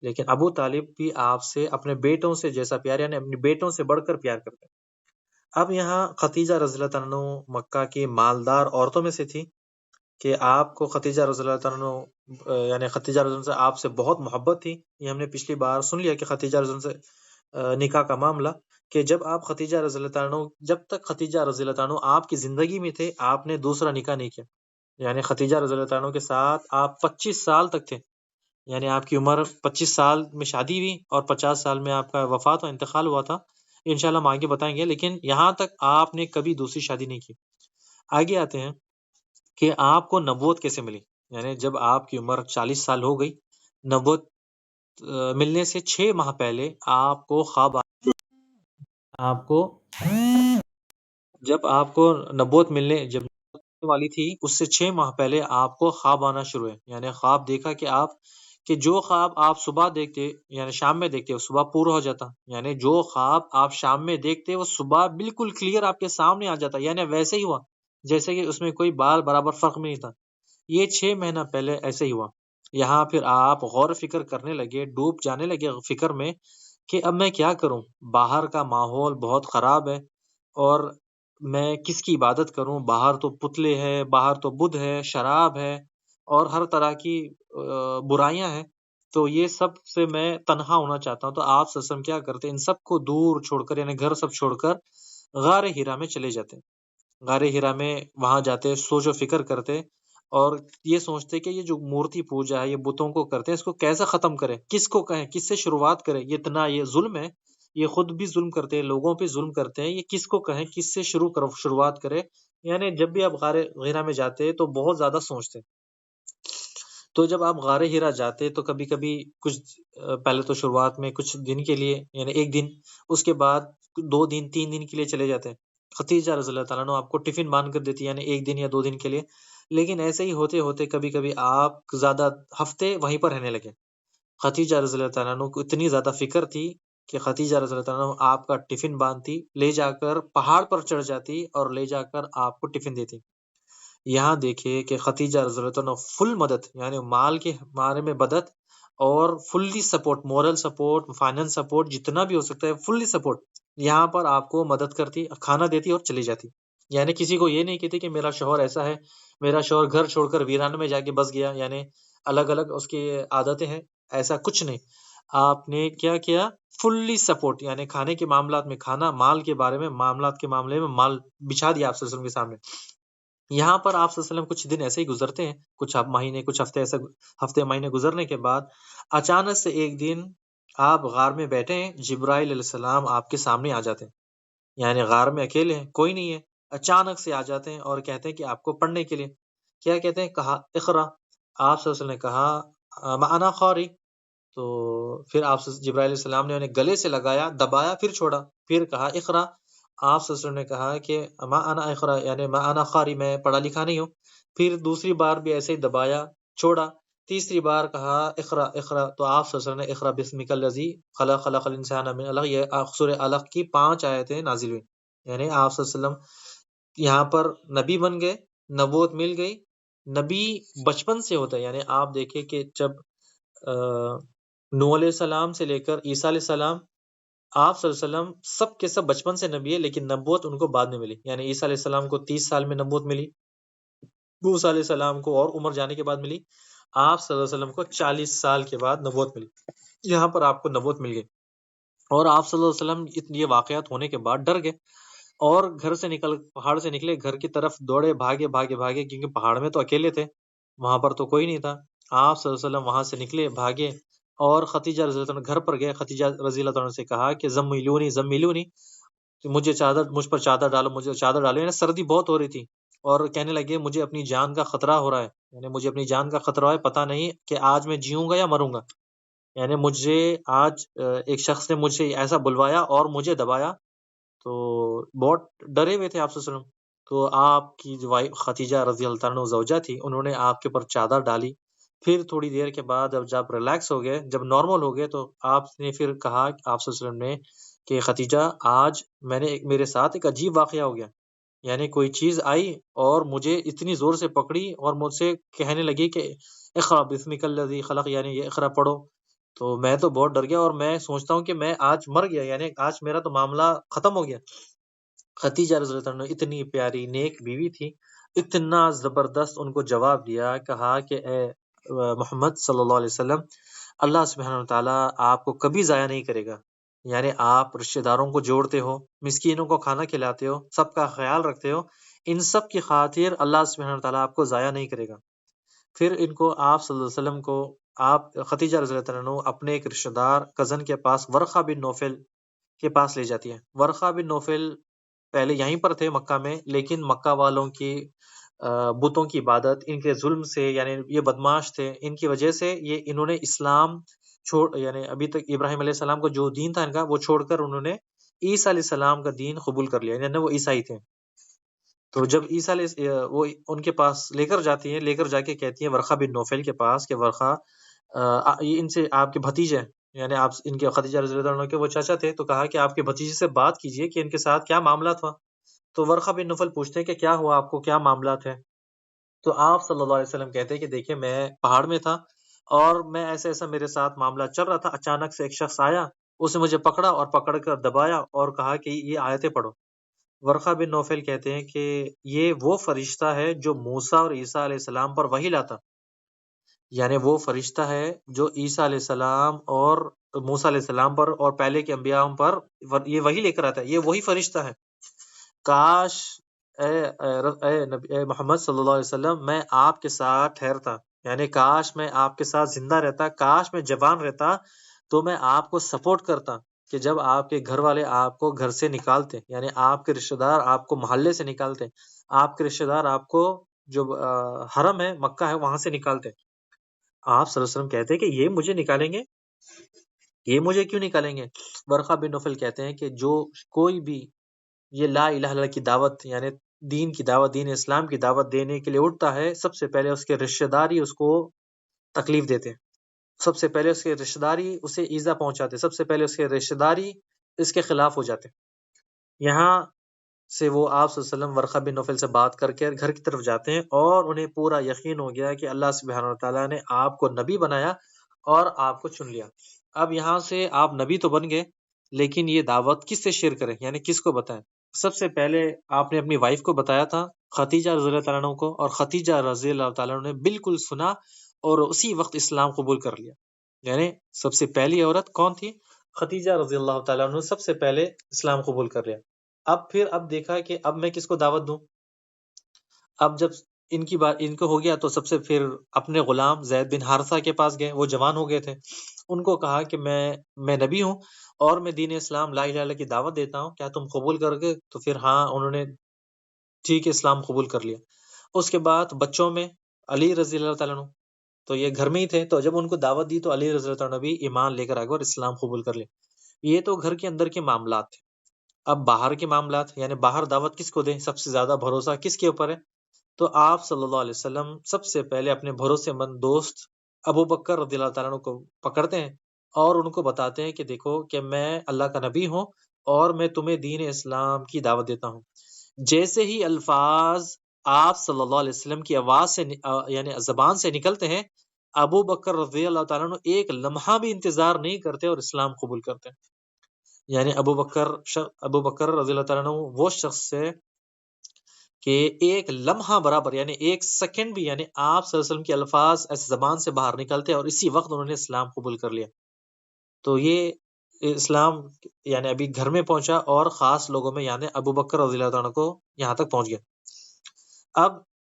لیکن ابو طالب بھی آپ سے اپنے بیٹوں سے جیسا پیار، یعنی اپنے بیٹوں سے بڑھ کر پیار کرتے. اب یہاں خدیجہ رضی اللہ تعالیٰ مکہ کی مالدار عورتوں میں سے تھی کہ آپ کو خدیجہ رضی اللہ تعالیٰ یعنی خدیجہ رضی اللہ سے آپ سے بہت محبت تھی. یہ ہم نے پچھلی بار سن لیا کہ خدیجہ رضی اللہ سے نکاح کا معاملہ، کہ جب آپ خدیجہ رضی اللہ تعالیٰ جب تک خدیجہ رضی اللہ تعالیٰ آپ کی زندگی میں تھے، آپ نے دوسرا نکاح نہیں کیا. یعنی خدیجہ رضی اللہ تعالیٰ کے ساتھ آپ 25 سال تک تھے. یعنی آپ کی عمر 25 سال میں شادی ہوئی اور 50 سال میں آپ کا وفات و انتقال ہوا تھا. انشاءاللہ ہم آگے بتائیں گے. لیکن یہاں تک آپ نے کبھی دوسری شادی نہیں کی. آگے آتے ہیں کہ آپ کو نبوت کیسے ملی. یعنی جب آپ کی عمر 40 سال ہو گئی، نبوت ملنے سے 6 ماہ پہلے آپ کو خواب جب آپ کو نبوت ملنے والی تھی، اس سے 6 ماہ پہلے آپ کو خواب آنا شروع ہے. یعنی خواب دیکھا کہ جو خواب آپ صبح دیکھتے یعنی شام میں دیکھتے وہ صبح پورا ہو جاتا. یعنی جو خواب آپ شام میں دیکھتے وہ صبح بالکل کلیئر آپ کے سامنے آ جاتا. یعنی ویسے ہی ہوا جیسے کہ اس میں کوئی بال برابر فرق نہیں تھا. یہ 6 مہینہ پہلے ایسے ہی ہوا. یہاں پھر آپ غور و فکر کرنے لگے، ڈوب جانے لگے فکر میں کہ اب میں کیا کروں، باہر کا ماحول بہت خراب ہے اور میں کس کی عبادت کروں. باہر تو پتلے ہے، باہر تو بدھ ہے، شراب ہے اور ہر طرح کی برائیاں ہیں. تو یہ سب سے میں تنہا ہونا چاہتا ہوں. تو آپ صلی اللہ علیہ وسلم کیا کرتے، ان سب کو دور چھوڑ کر، یعنی گھر سب چھوڑ کر غار ہیرا میں چلے جاتے. غار ہیرا میں وہاں جاتے، سوچ و فکر کرتے اور یہ سوچتے کہ یہ جو مورتی پوجا ہے، یہ بتوں کو کرتے ہیں، اس کو کیسے ختم کریں، کس کو کہیں، کس سے شروعات کریں. یہ ظلم ہے، یہ خود بھی ظلم کرتے ہیں، لوگوں پہ ظلم کرتے ہیں. یہ کس کو کہیں، کس سے شروعات کرے. یعنی جب بھی آپ غار ہیرا میں جاتے تو بہت زیادہ سوچتے. تو جب آپ غار ہیرا جاتے تو کبھی کبھی کچھ پہلے تو شروعات میں کچھ دن کے لیے، یعنی ایک دن، اس کے بعد 2 دن 3 دن کے لیے چلے جاتے. خدیجہ رضی اللہ تعالیٰ عنہ آپ کو ٹفن باندھ کر دیتی، یعنی 1 دن یا 2 دن کے لیے. لیکن ایسے ہی ہوتے ہوتے کبھی کبھی آپ زیادہ ہفتے وہیں پر رہنے لگے. خدیجہ رضی اللہ تعالیٰ عنہ کو اتنی زیادہ فکر تھی کہ خدیجہ رضی اللہ تعالیٰ عنہ آپ کا ٹفن باندھتی، لے جا کر پہاڑ پر چڑھ جاتی اور لے جا کر آپ کو ٹفن دیتی. یہاں دیکھیے کہ خدیجہ رضی اللہ عنہ فل مدد، یعنی مال کے بارے میں مدد اور fully support, moral support, finance support, جتنا بھی ہو سکتا ہے فلی سپورٹ. یہاں پر آپ کو مدد کرتی، کھانا دیتی اور چلی جاتی. یعنی کسی کو یہ نہیں کہتی کہ میرا شوہر ایسا ہے، میرا شوہر گھر چھوڑ کر ویران میں جا کے بس گیا، یعنی الگ الگ اس کی عادتیں ہیں. ایسا کچھ نہیں. آپ نے کیا فلی سپورٹ، یعنی کھانے کے معاملات میں کھانا، مال کے بارے میں معاملات کے معاملے میں مال بچھا دیا آپ صلی اللہ علیہ وسلم کے سامنے۔ یہاں پر آپ صلی اللہ علیہ وسلم کچھ دن ایسے ہی گزرتے ہیں، کچھ مہینے، کچھ ہفتے، ایسے ہفتے مہینے گزرنے کے بعد اچانک سے ایک دن آپ غار میں بیٹھے ہیں، جبرائیل علیہ السلام آپ کے سامنے آ جاتے ہیں، یعنی غار میں اکیلے ہیں، کوئی نہیں ہے، اچانک سے آ جاتے ہیں اور کہتے ہیں کہ آپ کو پڑھنے کے لیے کیا کہتے ہیں، کہا اقرا۔ آپ صلی اللہ علیہ وسلم نے کہا معنا قاری، تو پھر آپ جبرائیل علیہ السلام نے انہیں گلے سے لگایا، دبایا، پھر چھوڑا، پھر کہا اقرا۔ آپ صلی اللہ علیہ وسلم نے کہا کہ ما انا اقرا، یعنی ما انا قاری، میں پڑھا لکھا نہیں ہوں۔ پھر دوسری بار بھی ایسے ہی دبایا، چھوڑا، تیسری بار کہا اقرا اقرا، تو آپ صلی اللہ علیہ وسلم نے اقرا بسمک الذی خلق، خلق الانسان من علق، یہ سورہ علق کی 5 آیتیں نازل ہوئی، یعنی آپ صلی اللہ علیہ وسلم یہاں پر نبی بن گئے، نبوت مل گئی۔ نبی بچپن سے ہوتا ہے، یعنی آپ دیکھیں کہ جب نوح علیہ السلام سے لے کر عیسیٰ علیہ السلام، آپ صلی اللہ علیہ وسلم سب کے سب بچپن سے نبی ہے، لیکن نبوت ان کو بعد میں ملی، یعنی عیسیٰ علیہ السلام کو 30 سال میں نبوت ملی، موسیٰ علیہ السلام کو اور عمر جانے کے بعد ملی، آپ صلی اللہ علیہ وسلم کو 40 سال کے بعد نبوت ملی، یہاں پر آپ کو نبوت مل گئی۔ اور آپ صلی اللہ علیہ وسلم یہ واقعات ہونے کے بعد ڈر گئے، اور گھر سے پہاڑ سے نکلے، گھر کی طرف دوڑے، بھاگے بھاگے بھاگے، کیونکہ پہاڑ میں تو اکیلے تھے، وہاں پر تو کوئی نہیں تھا۔ آپ صلی اللہ علیہ وسلم وہاں سے نکلے، بھاگے، اور خدیجہ رضی اللہ عنہ گھر پر گئے، خدیجہ رضی اللہ عنہ سے کہا کہ زمیلونی زمیلونی، مجھ پر چادر ڈالو، مجھے چادر ڈالو، یعنی سردی بہت ہو رہی تھی، اور کہنے لگے مجھے اپنی جان کا خطرہ ہو رہا ہے، یعنی مجھے اپنی جان کا خطرہ ہے، پتہ نہیں کہ آج میں جیوں گا یا مروں گا، یعنی مجھے آج ایک شخص نے مجھے ایسا بلوایا اور مجھے دبایا، تو بہت ڈرے ہوئے تھے آپ صلی اللہ علیہ وسلم۔ تو آپ کی جو وائف خدیجہ رضی اللہ عنہ زوجہ تھی، انہوں نے آپ کے اوپر چادر ڈالی، پھر تھوڑی دیر کے بعد جب ریلیکس ہو گئے، جب نارمل ہو گئے، تو آپ نے پھر کہا، آپ صلی اللہ علیہ وسلم نے، کہ خدیجہ آج میرے ساتھ ایک عجیب واقعہ ہو گیا، یعنی کوئی چیز آئی اور مجھے اتنی زور سے پکڑی اور مجھ سے کہنے لگی کہ اقرا بسمک الذی خلق، یعنی یہ اقرا پڑھو، تو میں تو بہت ڈر گیا، اور میں سوچتا ہوں کہ میں آج مر گیا، یعنی آج میرا تو معاملہ ختم ہو گیا۔ خدیجہ رضی اللہ عنہ اتنی پیاری نیک بیوی تھی، اتنا زبردست ان کو جواب دیا، کہا کہ اے محمد صلی اللہ علیہ وسلم، اللہ سبحانہ وتعالیٰ آپ کو کبھی ضائع نہیں کرے گا، یعنی آپ رشتہ داروں کو جوڑتے ہو، مسکینوں کو کھانا کھلاتے ہو، سب کا خیال رکھتے ہو، ان سب کی خاطر اللہ سبحانہ وتعالیٰ آپ کو ضائع نہیں کرے گا۔ پھر ان کو آپ صلی اللہ علیہ وسلم کو، آپ خدیجہ رضی اللہ عنہ اپنے ایک رشتہ دار کزن کے پاس، ورقہ بن نوفل کے پاس لے جاتی ہے۔ ورقہ بن نوفل پہلے یہیں پر تھے مکہ میں، لیکن مکہ والوں کی بتوں کی عبادت، ان کے ظلم سے، یعنی یہ بدماش تھے، ان کی وجہ سے انہوں نے اسلام چھوڑ، یعنی ابھی تک ابراہیم علیہ السلام کا جو دین تھا ان کا، وہ چھوڑ کر انہوں نے عیسیٰ علیہ السلام کا دین قبول کر لیا، یعنی وہ عیسائی تھے۔ تو جب عیسیٰ علیہ وہ ان کے پاس لے کر جاتی ہیں، لے کر جا کے کہتی ہیں ورقہ بن نوفل کے پاس کہ ورقہ، یہ ان سے آپ کے بھتیجے ہیں، یعنی آپ ان کے خدیجہ رضی اللہ عنہ کے وہ چاچا تھے، تو کہا کہ آپ کے بھتیجے سے بات کیجئے کہ ان کے ساتھ کیا معاملات ہوا۔ تو ورقہ بن نوفل پوچھتے ہیں کہ کیا ہوا، آپ کو کیا معاملات ہیں؟ تو آپ صلی اللہ علیہ وسلم کہتے ہیں کہ دیکھیں، میں پہاڑ میں تھا، اور میں ایسا میرے ساتھ معاملہ چل رہا تھا، اچانک سے ایک شخص آیا، اس نے مجھے پکڑا اور پکڑ کر دبایا اور کہا کہ یہ آیتیں پڑھو۔ ورقہ بن نوفل کہتے ہیں کہ یہ وہ فرشتہ ہے جو موسیٰ اور عیسیٰ علیہ السلام پر وحی لاتا، یعنی وہ فرشتہ ہے جو عیسیٰ علیہ السلام اور موسیٰ علیہ السلام پر اور پہلے کے انبیاء پر یہ وحی لے کر آتا ہے، یہ وہی فرشتہ ہے۔ کاش اے محمد صلی اللہ علیہ وسلم، میں آپ کے ساتھ ٹھہرتا، یعنی کاش میں آپ کے ساتھ زندہ رہتا، کاش میں جوان رہتا، تو میں آپ کو سپورٹ کرتا کہ جب آپ کے گھر والے آپ کو گھر سے نکالتے، یعنی آپ کے رشتہ دار آپ کو محلے سے نکالتے، آپ کے رشتہ دار آپ کو جو حرم ہے، مکہ ہے، وہاں سے نکالتے، آپ صلی اللہ علیہ وسلم کہتے کہ یہ مجھے نکالیں گے، یہ مجھے کیوں نکالیں گے؟ ورقہ بن نوفل کہتے ہیں کہ جو کوئی بھی یہ لا الہ الا اللہ کی دعوت، یعنی دین کی دعوت، دین اسلام کی دعوت دینے کے لیے اٹھتا ہے، سب سے پہلے اس کے رشتہ داری اس کو تکلیف دیتے ہیں، سب سے پہلے اس کے رشتہ داری اسے ایذا پہنچاتے، سب سے پہلے اس کے رشتہ داری اس کے خلاف ہو جاتے۔ یہاں سے وہ آپ صلی اللہ علیہ وسلم ورقہ بن نوفل سے بات کر کے گھر کی طرف جاتے ہیں، اور انہیں پورا یقین ہو گیا کہ اللہ سبحانہ وتعالیٰ نے آپ کو نبی بنایا اور آپ کو چن لیا۔ اب یہاں سے آپ نبی تو بن گئے، لیکن یہ دعوت کس سے شیئر کریں، یعنی کس کو بتائیں؟ سب سے پہلے آپ نے اپنی وائف کو بتایا تھا، خدیجہ رضی اللہ تعالیٰ عنہ کو، اور خدیجہ رضی اللہ تعالیٰ عنہ نے بالکل سنا اور اسی وقت اسلام قبول کر لیا۔ یعنی سب سے پہلی عورت کون تھی؟ خدیجہ رضی اللہ تعالیٰ عنہ سب سے پہلے اسلام قبول کر لیا۔ اب دیکھا کہ اب میں کس کو دعوت دوں۔ اب جب ان کی بات ان کو ہو گیا تو سب سے پھر اپنے غلام زید بن حارثہ کے پاس گئے، وہ جوان ہو گئے تھے۔ ان کو کہا کہ میں نبی ہوں اور میں دین اسلام لا الہ الا اللہ کی دعوت دیتا ہوں، کیا تم قبول کرو گے؟ تو پھر ہاں انہوں نے ٹھیک ہے اسلام قبول کر لیا۔ اس کے بعد بچوں میں علی رضی اللہ تعالیٰ عنہ، تو یہ گھر میں ہی تھے، تو جب ان کو دعوت دی تو علی رضی اللہ تعالیٰ عنہ بھی ایمان لے کر آگے اور اسلام قبول کر لیا۔ یہ تو گھر کے اندر کے معاملات تھے۔ اب باہر کے معاملات، یعنی باہر دعوت کس کو دیں، سب سے زیادہ بھروسہ کس کے اوپر ہے؟ تو آپ صلی اللہ علیہ وسلم سب سے پہلے اپنے بھروسے مند دوست ابو بکر رضی اللہ تعالیٰ عنہ کو پکڑتے ہیں اور ان کو بتاتے ہیں کہ دیکھو کہ میں اللہ کا نبی ہوں اور میں تمہیں دین اسلام کی دعوت دیتا ہوں۔ جیسے ہی الفاظ آپ صلی اللہ علیہ وسلم کی آواز سے یعنی زبان سے نکلتے ہیں، ابو بکر رضی اللہ تعالیٰ عنہ ایک لمحہ بھی انتظار نہیں کرتے اور اسلام قبول کرتے ہیں۔ یعنی ابو بکر رضی اللہ تعالیٰ عنہ وہ شخص ہے کہ ایک لمحہ برابر یعنی ایک سیکنڈ بھی، یعنی آپ صلی اللہ علیہ وسلم کے الفاظ ایسے زبان سے باہر نکلتے اور اسی وقت انہوں نے اسلام قبول کر لیا۔ تو یہ اسلام یعنی ابھی گھر میں پہنچا اور خاص لوگوں میں یعنی ابو بکر رضی اللہ عنہ کو یہاں تک پہنچ گیا۔ اب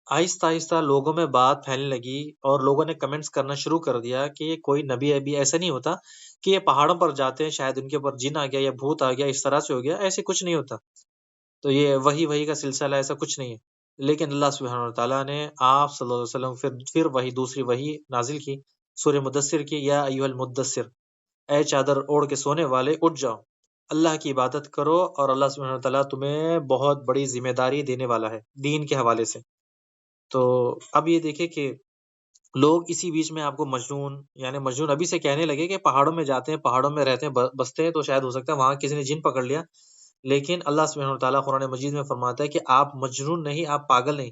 آہستہ آہستہ لوگوں میں بات پھیلنے لگی اور لوگوں نے کمنٹس کرنا شروع کر دیا کہ یہ کوئی نبی ابھی ایسا نہیں ہوتا کہ یہ پہاڑوں پر جاتے ہیں، شاید ان کے اوپر جن آ گیا یا بھوت آ گیا، اس طرح سے ہو گیا، ایسے کچھ نہیں ہوتا۔ تو یہ وہی کا سلسلہ، ایسا کچھ نہیں ہے۔ لیکن اللہ سبحانہ وتعالیٰ نے آپ صلی اللہ علیہ وسلم پھر وہی دوسری وہی نازل کی سورہ مدثر کی، یا ایھا المدثر، اے چادر اوڑھ کے سونے والے اٹھ جاؤ، اللہ کی عبادت کرو اور اللہ سبحانہ وتعالیٰ تمہیں بہت بڑی ذمہ داری دینے والا ہے دین کے حوالے سے۔ تو اب یہ دیکھیں کہ لوگ اسی بیچ میں آپ کو مجنون ابھی سے کہنے لگے کہ پہاڑوں میں جاتے ہیں، پہاڑوں میں رہتے ہیں، بستے ہیں، تو شاید ہو سکتا ہے وہاں کسی نے جن پکڑ لیا۔ لیکن اللہ سبحانہ وتعالیٰ قرآن مجید میں فرماتا ہے کہ آپ مجنون نہیں، آپ پاگل نہیں،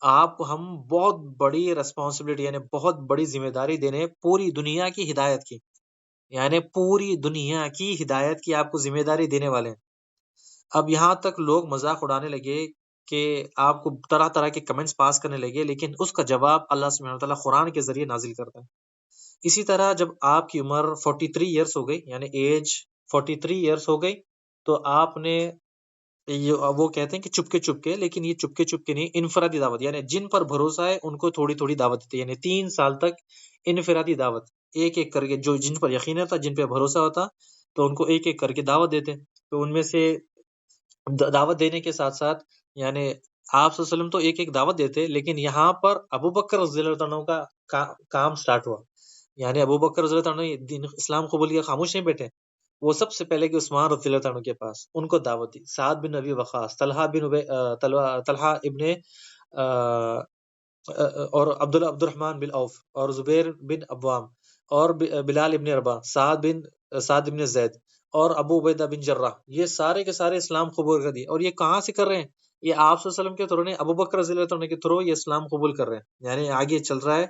آپ کو ہم بہت بڑی ریسپانسبلٹی یعنی بہت بڑی ذمہ داری دینے، پوری دنیا کی ہدایت کی، یعنی پوری دنیا کی ہدایت کی آپ کو ذمہ داری دینے والے ہیں۔ اب یہاں تک لوگ مذاق اڑانے لگے کہ آپ کو طرح طرح کے کمنٹس پاس کرنے لگے، لیکن اس کا جواب اللہ سبحانہ وتعالیٰ قرآن کے ذریعے نازل کرتا ہے۔ اسی طرح جب آپ کی عمر 43 ایئرس ہو گئی، یعنی ایج 43 ایئرس ہو گئی، تو آپ نے وہ کہتے ہیں کہ چپکے لیکن یہ چپکے نہیں، انفرادی دعوت، یعنی جن پر بھروسہ ہے ان کو تھوڑی تھوڑی دعوت دیتے، یعنی 3 سال تک انفرادی دعوت، ایک ایک کر کے جن پر یقین ہوتا، جن پہ بھروسہ ہوتا، تو ان کو ایک ایک کر کے دعوت دیتے۔ تو ان میں سے دعوت دینے کے ساتھ ساتھ یعنی آپ صلی اللہ علیہ وسلم تو ایک ایک دعوت دیتے، لیکن یہاں پر ابو بکر رضی اللہ عنہ کا کام سٹارٹ ہوا۔ یعنی ابو بکر رضی اللہ عنہ دین اسلام قبول کیا، خاموش نہیں بیٹھے، وہ سب سے پہلے کہ عثمان رضی اللہ عنہ کے پاس ان کو دعوت دی، سعد بن ابی وقاص، طلحہ ابن اور عبد الرحمن بن عوف اور زبیر بن عوام اور بلال ابن رباح، سعد بن زید اور ابو عبیدہ بن جراح، یہ سارے کے سارے اسلام قبول کر دیے۔ اور یہ کہاں سے کر رہے ہیں؟ یہ آپ صلی اللہ علیہ وسلم کے تھرو نہیں، ابو بکر رضی اللہ عنہ کے تھرو یہ اسلام قبول کر رہے ہیں۔ یعنی آگے چل رہا ہے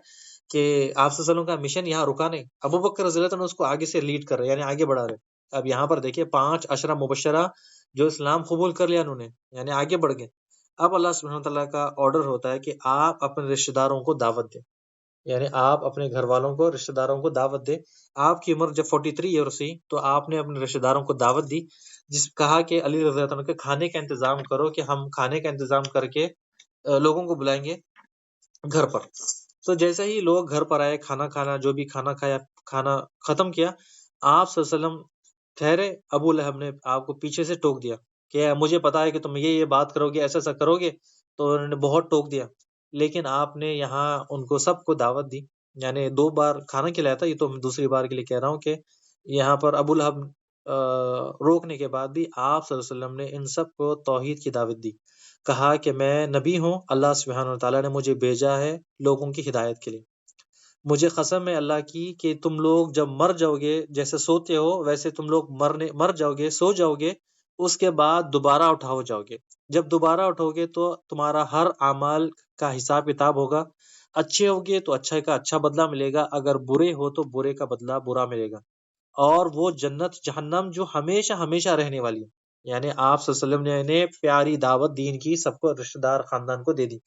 کہ آپ صلی اللہ علیہ وسلم کا مشن یہاں رکا نہیں، ابو بکر رضی اللہ عنہ اس کو آگے سے لیڈ کر رہے ہیں، یعنی آگے بڑھا رہے ہیں۔ اب یہاں پر دیکھیں 5 عشرہ مبشرہ جو اسلام قبول کر لیا انہوں نے، یعنی آگے بڑھ گئے۔ اب اللہ سبحانہ وتعالیٰ کا آرڈر ہوتا ہے کہ آپ اپنے رشتہ داروں کو دعوت دیں، یعنی آپ اپنے گھر والوں کو، رشتہ داروں کو دعوت دیں۔ آپ کی عمر جب 43 ایئرس ہوئی تو آپ نے اپنے رشتہ داروں کو دعوت دی، کہا کہ علی رضی اللہ عنہ کے کھانے کا انتظام کرو، کہ ہم کھانے کا انتظام کر کے لوگوں کو بلائیں گے گھر پر۔ تو جیسے ہی لوگ گھر پر آئے، کھانا کھانا، جو بھی کھانا کھایا، کھانا ختم کیا، آپ صلی اللہ علیہ وسلم ٹھہرے، ابو لہب نے آپ کو پیچھے سے ٹوک دیا کہ مجھے پتا ہے کہ تم یہ بات کرو گے، ایسا کرو گے، تو انہوں نے بہت ٹوک دیا۔ لیکن آپ نے یہاں ان کو سب کو دعوت دی، یعنی 2 بار کھانا کھلایا تھا، یہ تو میں دوسری بار کے لیے کہہ رہا ہوں کہ یہاں پر ابو لہب روکنے کے بعد بھی آپ صلی اللہ علیہ وسلم نے ان سب کو توحید کی دعوت دی، کہا کہ میں نبی ہوں، اللہ سبحانہ وتعالیٰ نے مجھے بھیجا ہے لوگوں کی ہدایت کے لیے۔ مجھے قسم ہے اللہ کی کہ تم لوگ جب مر جاؤ گے، جیسے سوتے ہو ویسے تم لوگ مر جاؤ گے، سو جاؤ گے، اس کے بعد دوبارہ اٹھاؤ جاؤ گے۔ جب دوبارہ اٹھو گے تو تمہارا ہر اعمال کا حساب کتاب ہوگا، اچھے ہوگے تو اچھا کا اچھا بدلہ ملے گا، اگر برے ہو تو برے کا بدلہ برا ملے گا، اور وہ جنت جہنم جو ہمیشہ ہمیشہ رہنے والی ہے۔ یعنی آپ صلی اللہ علیہ وسلم نے انہیں پیاری دعوت دین کی سب کو، رشتہ دار خاندان کو دے دی۔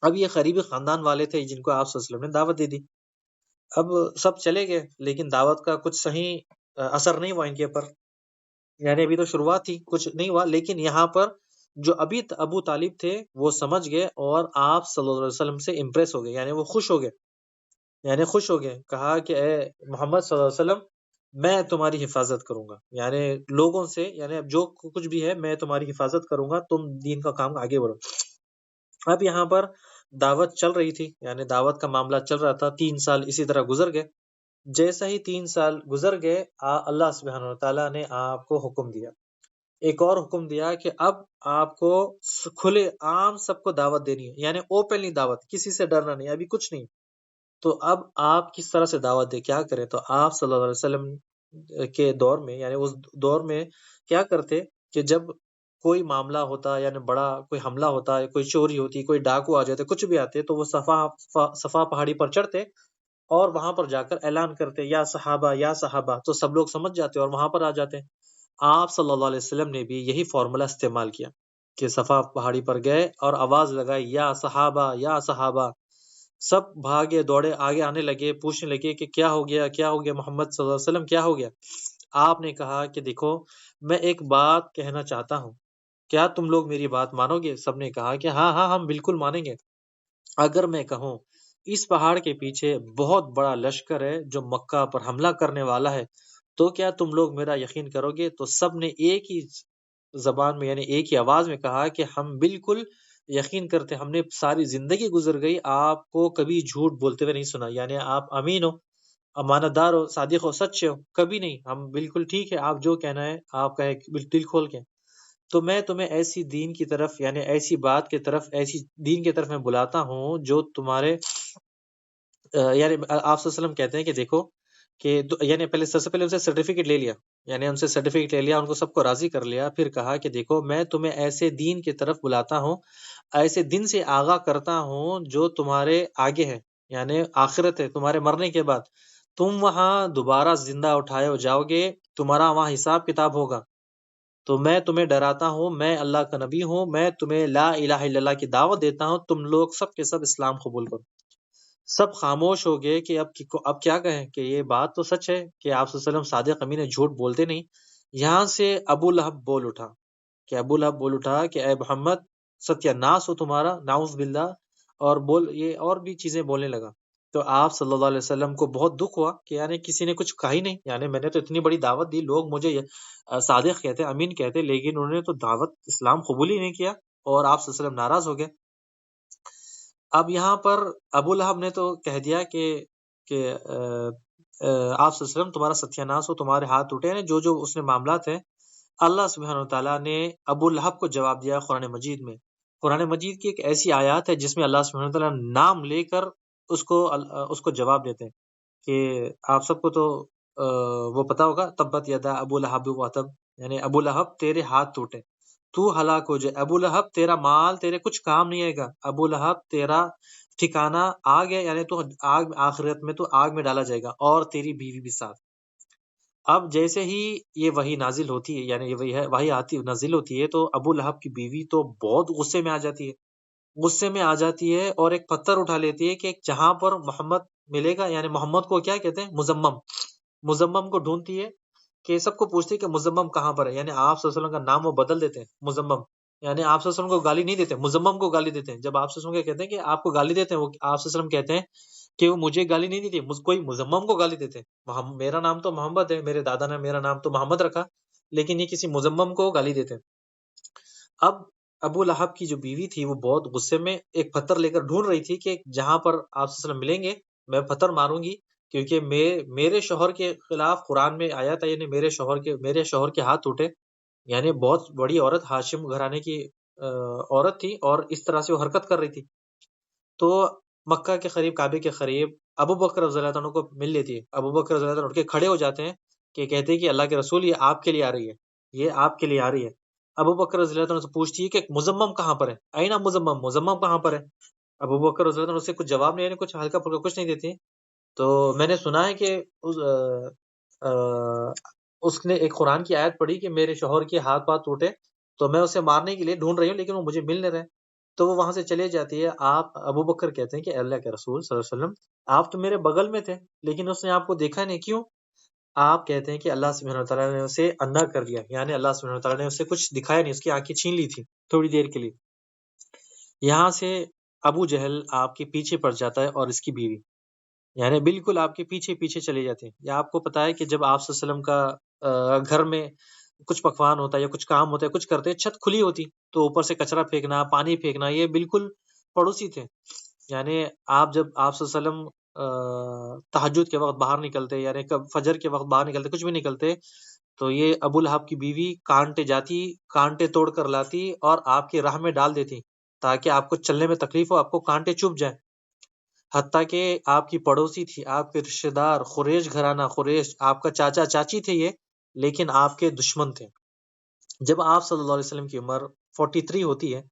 اب یہ قریبی خاندان والے تھے جن کو آپ صلی اللہ علیہ وسلم نے دعوت دے دی۔ اب سب چلے گئے، لیکن دعوت کا کچھ صحیح اثر نہیں ہوا ان کے اوپر، یعنی ابھی تو شروعات تھی، کچھ نہیں ہوا، لیکن یہاں پر جو ابھی ابو طالب تھے وہ سمجھ گئے اور آپ صلی اللہ علیہ وسلم سے امپریس ہو گئے، یعنی وہ خوش ہو گئے، یعنی خوش ہو گئے، کہا کہ اے محمد صلی اللہ علیہ وسلم میں تمہاری حفاظت کروں گا، یعنی لوگوں سے، یعنی اب جو کچھ بھی ہے میں تمہاری حفاظت کروں گا، تم دین کا کام آگے بڑھو۔ اب یہاں پر دعوت چل رہی تھی، یعنی دعوت کا معاملہ چل رہا تھا، 3 سال اسی طرح گزر گئے۔ جیسا ہی 3 سال گزر گئے، اللہ سبحانہ وتعالیٰ نے آپ کو حکم دیا، ایک اور حکم دیا کہ اب آپ کو کھلے عام سب کو دعوت دینی ہے، یعنی اوپنلی دعوت، کسی سے ڈرنا نہیں، ابھی کچھ نہیں۔ تو اب آپ کس طرح سے دعوت دیں، کیا کریں؟ تو آپ صلی اللہ علیہ وسلم کے دور میں، یعنی اس دور میں کیا کرتے کہ جب کوئی معاملہ ہوتا، یعنی بڑا کوئی حملہ ہوتا ہے، کوئی چوری ہوتی، کوئی ڈاکو آ جاتے، کچھ بھی آتے، تو وہ صفا پہاڑی پر چڑھتے اور وہاں پر جا کر اعلان کرتے، یا صحابہ یا صحابہ، تو سب لوگ سمجھ جاتے اور وہاں پر آ جاتے۔ آپ صلی اللہ علیہ وسلم نے بھی یہی فارمولا استعمال کیا کہ صفا پہاڑی پر گئے اور آواز لگائی، یا صحابہ یا صحابہ، سب بھاگے دوڑے آگے آنے لگے، پوچھنے لگے کہ کیا ہو گیا، کیا ہو گیا محمد صلی اللہ علیہ وسلم، کیا ہو گیا؟ آپ نے کہا کہ دیکھو میں ایک بات کہنا چاہتا ہوں، کیا تم لوگ میری بات مانو گے؟ سب نے کہا کہ ہاں ہاں ہم بالکل مانیں گے۔ اگر میں کہوں اس پہاڑ کے پیچھے بہت بڑا لشکر ہے جو مکہ پر حملہ کرنے والا ہے، تو کیا تم لوگ میرا یقین کرو گے؟ تو سب نے ایک ہی زبان میں، یعنی ایک ہی آواز میں کہا کہ ہم بالکل یقین کرتے، ہم نے ساری زندگی گزر گئی آپ کو کبھی جھوٹ بولتے ہوئے نہیں سنا، یعنی آپ امین ہو، امانت دار ہو، صادق ہو، سچے ہو، کبھی نہیں، ہم بالکل ٹھیک ہے، آپ جو کہنا ہے آپ کہے دل کھول کے۔ تو میں تمہیں ایسی دین کی طرف، یعنی ایسی بات کی طرف، ایسی دین کی طرف میں بلاتا ہوں جو تمہارے یعنی آپ صلی اللہ علیہ وسلم کہتے ہیں کہ دیکھو کہ یعنی پہلے سب سے پہلے ان سے سرٹیفکیٹ لے لیا، یعنی ان سے سرٹیفکیٹ لے لیا، ان کو سب کو راضی کر لیا، پھر کہا کہ دیکھو میں تمہیں ایسے دین کی طرف بلاتا ہوں، ایسے دن سے آگاہ کرتا ہوں جو تمہارے آگے ہے، یعنی آخرت ہے، تمہارے مرنے کے بعد تم وہاں دوبارہ زندہ اٹھائے ہو جاؤ گے، تمہارا وہاں حساب کتاب ہوگا۔ تو میں تمہیں ڈراتا ہوں، میں اللہ کا نبی ہوں، میں تمہیں لا الہ الا اللہ کی دعوت دیتا ہوں، تم لوگ سب کے سب اسلام قبول کرو۔ سب خاموش ہو گئے کہ اب کیا کہیں، کہ یہ بات تو سچ ہے کہ آپ صلی اللہ علیہ وسلم صادق امین ہے، جھوٹ بولتے نہیں۔ یہاں سے ابو لہب بول اٹھا، کہ ابو لہب بول اٹھا کہ اے محمد ستیہ ناس ہو تمہارا، نعوذ باللہ، اور یہ اور بھی چیزیں بولنے لگا۔ تو آپ صلی اللہ علیہ وسلم کو بہت دکھ ہوا کہ یعنی کسی نے کچھ کہا ہی نہیں، یعنی میں نے تو اتنی بڑی دعوت دی، لوگ مجھے صادق کہتے، امین کہتے، لیکن انہوں نے تو دعوت اسلام قبول ہی نہیں کیا، اور آپ صلی اللہ علیہ وسلم ناراض ہو گئے۔ اب یہاں پر ابو لہب نے تو کہہ دیا کہ آپ صلی اللہ علیہ وسلم تمہارا ستیہ ناس ہو، تمہارے ہاتھ ٹوٹے، یعنی جو اس نے معاملات ہیں۔ اللہ سبحانہ وتعالیٰ نے ابو لہب کو جواب دیا قرآن مجید میں۔ قرآن مجید کی ایک ایسی آیات ہے جس میں اللہ سبحانہ وتعالیٰ نام لے کر اس کو جواب دیتے ہیں، کہ آپ سب کو تو وہ پتا ہوگا، تبت یدا ابو لہب و تب، یعنی ابو لہب تیرے ہاتھ ٹوٹے، تو ہلاک ہو جائے، ابو لہب تیرا مال تیرے کچھ کام نہیں آئے گا، ابو لہب تیرا ٹھکانہ آگ ہے، یعنی تو آگ، آخرت میں تو آگ میں ڈالا جائے گا، اور تیری بیوی بھی ساتھ۔ اب جیسے ہی یہ وحی نازل ہوتی ہے، یعنی یہ وحی نازل ہوتی ہے، تو ابو لہب کی بیوی تو بہت غصے میں آ جاتی ہے، غصے میں آ جاتی ہے، اور ایک پتھر اٹھا لیتی ہے کہ جہاں پر محمد ملے گا، یعنی محمد کو کیا کہتے ہیں، مزمم، مزمم کو ڈھونڈتی ہے، کہ سب کو پوچھتی ہے کہ مزمم کہاں پر ہے، یعنی آپ صلی اللہ علیہ وسلم کا نام وہ بدل دیتے ہیں، مزمم، یعنی آپ صلی اللہ علیہ وسلم کو گالی نہیں دیتے، مزمم کو گالی دیتے ہیں۔ جب آپ صلی اللہ علیہ وسلم کہتے ہیں کہ آپ کو گالی دیتے ہیں، وہ آپ صلی اللہ علیہ وسلم کہتے ہیں کہ وہ مجھے گالی نہیں دیتی، کوئی مزمم کو گالی دیتے ہیں، میرا نام تو محمد ہے، میرے دادا نے میرا نام تو محمد رکھا، لیکن یہ کسی مزمم کو گالی دیتے ہیں۔ اب ابو لہب کی جو بیوی تھی وہ بہت غصے میں ایک پتھر لے کر ڈھونڈ رہی تھی کہ جہاں پر آپ صلی اللہ علیہ وسلم ملیں گے میں پتھر ماروں گی، کیونکہ میرے شوہر کے خلاف قرآن میں آیا تھا، یعنی میرے شوہر کے ہاتھ ٹوٹے، یعنی بہت بڑی عورت، ہاشم گھرانے کی عورت تھی، اور اس طرح سے وہ حرکت کر رہی تھی۔ تو مکہ کے قریب، کعبے کے قریب ابو بکر رضی اللہ عنہ کو مل لیتی ہے، ابو بکر رضی اللہ عنہ اٹھ کے کھڑے ہو جاتے ہیں، کہ کہتے ہیں کہ اللہ کے رسول یہ آپ کے لیے آ رہی ہے، یہ آپ کے لیے آ رہی ہے۔ ابو بکر رضی اللہ عنہ سے پوچھتی ہے کہ مزمم کہاں پر ہے، اینا مزمم، مزمم کہاں پر ہے؟ ابو بکر رضی اللہ عنہ سے کچھ جواب نہیں، یعنی کچھ ہلکا پھلکا کچھ نہیں دیتی۔ تو میں نے سنا ہے کہ اس نے ایک قرآن کی آیت پڑھی کہ میرے شوہر کے ہاتھ پاؤں ٹوٹے، تو میں اسے مارنے کے لیے ڈھونڈ رہی ہوں، لیکن وہ مجھے مل نہیں رہے، تو وہ وہاں سے چلے جاتی ہے۔ آپ ابو بکر کہتے ہیں کہ اللہ کے رسول صلی اللہ علیہ وسلم آپ تو میرے بغل میں تھے، لیکن اس نے آپ کو دیکھا نہیں، کیوں؟ آپ کہتے ہیں کہ اللہ سبحانہ وتعالیٰ نے اسے اندھا کر دیا، یعنی اللہ سبحانہ وتعالیٰ نے اسے کچھ دکھایا نہیں، اس کی آنکھیں چھین لی تھی تھوڑی دیر کے لیے۔ یہاں سے ابو جہل آپ کے پیچھے پڑ جاتا ہے اور اس کی بیوی، یعنی بالکل آپ کے پیچھے پیچھے چلے جاتے ہیں۔ یا آپ کو پتا ہے کہ جب آپ صلی اللہ علیہ وسلم کا گھر میں کچھ پکوان ہوتا ہے یا کچھ کام ہوتا ہے، کچھ کرتے ہیں، چھت کھلی ہوتی تو اوپر سے کچرا پھینکنا، پانی پھینکنا، یہ بالکل پڑوسی تھے۔ یعنی آپ جب آپ صلی اللہ علیہ وسلم تہجد کے وقت باہر نکلتے، یعنی فجر کے وقت باہر نکلتے، کچھ بھی نکلتے، تو یہ ابو لہب کی بیوی کانٹے جاتی، کانٹے توڑ کر لاتی اور آپ کی راہ میں ڈال دیتی تاکہ آپ کو چلنے میں تکلیف ہو، آپ کو کانٹے چبھ جائیں۔ حتیٰ کہ آپ کی پڑوسی تھی، آپ کے رشتہ دار، قریش گھرانہ، قریش آپ کا چاچا چاچی تھے یہ، لیکن آپ کے دشمن تھے۔ جب آپ صلی اللہ علیہ وسلم کی عمر 43 ہوتی ہے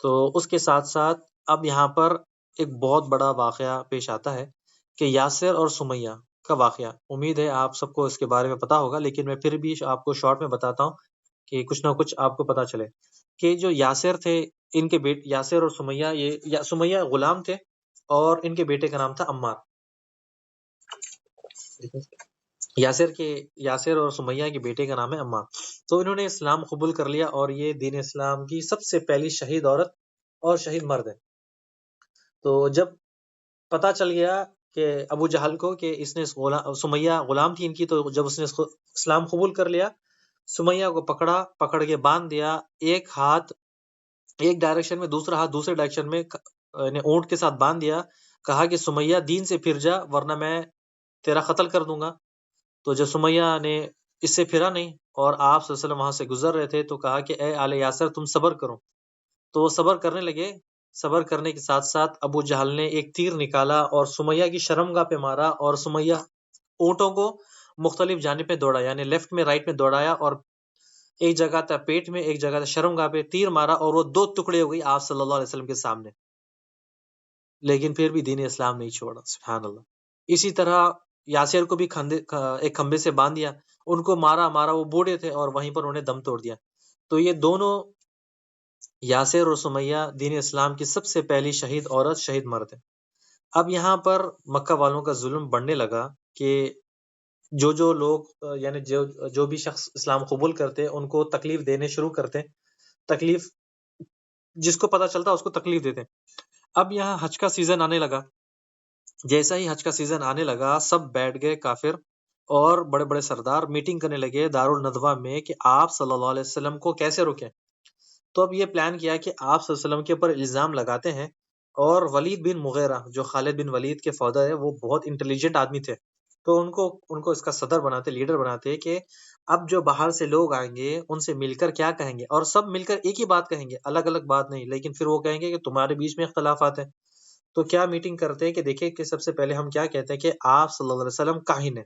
تو اس کے ساتھ ساتھ اب یہاں پر ایک بہت بڑا واقعہ پیش آتا ہے کہ یاسر اور سمیہ کا واقعہ۔ امید ہے آپ سب کو اس کے بارے میں پتا ہوگا، لیکن میں پھر بھی آپ کو شارٹ میں بتاتا ہوں کہ کچھ نہ کچھ آپ کو پتا چلے کہ جو یاسر تھے، ان کے یاسر اور سمیہ، سمیہ غلام تھے اور ان کے بیٹے کا نام تھا عمار۔ یاسر اور سمیہ کے بیٹے کا نام ہے عمار۔ تو انہوں نے اسلام قبول کر لیا اور یہ دین اسلام کی سب سے پہلی شہید عورت اور شہید مرد ہے۔ تو جب پتا چل گیا کہ ابو جہل کو کہ اس نے سمیہ غلام تھی ان کی، تو جب اس نے اسلام قبول کر لیا، سمیہ کو پکڑ کے باندھ دیا، ایک ہاتھ ایک ڈائریکشن میں، دوسرا ہاتھ دوسرے ڈائریکشن میں، اونٹ کے ساتھ باندھ دیا، کہا کہ سمیہ دین سے پھر جا ورنہ میں تیرا قتل کر دوں گا۔ تو جب سمیہ نے اس سے پھرا نہیں اور آپ صلی اللہ علیہ وسلم وہاں سے گزر رہے تھے تو کہا کہ اے آل یاسر تم صبر کرو، تو وہ صبر کرنے لگے۔ صبر کرنے کے ساتھ ساتھ ابو جہل نے ایک تیر نکالا اور سمیہ کی شرمگاہ پہ مارا، اور سمیہ اونٹوں کو مختلف جانب میں دوڑا، یعنی لیفٹ میں رائٹ میں دوڑایا، اور ایک جگہ تھا پیٹ میں، ایک جگہ تھا شرمگاہ پہ، تیر مارا اور وہ 2 ٹکڑے ہو گئی آپ صلی اللہ علیہ وسلم کے سامنے، لیکن پھر بھی دین اسلام نہیں چھوڑا، سبحان اللہ۔ اسی طرح یاسر کو بھی ایک کھمبے سے باندھ دیا، ان کو مارا، وہ بوڑھے تھے اور وہیں پر انہیں دم توڑ دیا۔ تو یہ دونوں یاسر اور سمیہ دین اسلام کی سب سے پہلی شہید عورت، شہید مرد ہے۔ اب یہاں پر مکہ والوں کا ظلم بڑھنے لگا کہ جو لوگ یعنی جو بھی شخص اسلام قبول کرتے ان کو تکلیف دینے شروع کرتے، تکلیف جس کو پتہ چلتا اس کو تکلیف دیتے۔ اب یہاں حج کا سیزن آنے لگا، جیسا ہی حج کا سیزن آنے لگا سب بیٹھ گئے کافر اور بڑے بڑے سردار میٹنگ کرنے لگے دارالندوہ میں کہ آپ صلی اللہ علیہ وسلم کو کیسے روکیں۔ تو اب یہ پلان کیا کہ آپ صلی اللہ علیہ وسلم کے اوپر الزام لگاتے ہیں، اور ولید بن مغیرہ جو خالد بن ولید کے فادر ہے، وہ بہت انٹیلیجنٹ آدمی تھے، تو ان کو اس کا صدر بناتے، لیڈر بناتے کہ اب جو باہر سے لوگ آئیں گے ان سے مل کر کیا کہیں گے، اور سب مل کر ایک ہی بات کہیں گے، الگ الگ بات نہیں، لیکن پھر وہ کہیں گے کہ تمہارے بیچ میں اختلافات ہیں۔ تو کیا میٹنگ کرتے ہیں کہ دیکھیں کہ سب سے پہلے ہم کیا کہتے ہیں کہ آپ صلی اللہ علیہ وسلم کاہن ہیں۔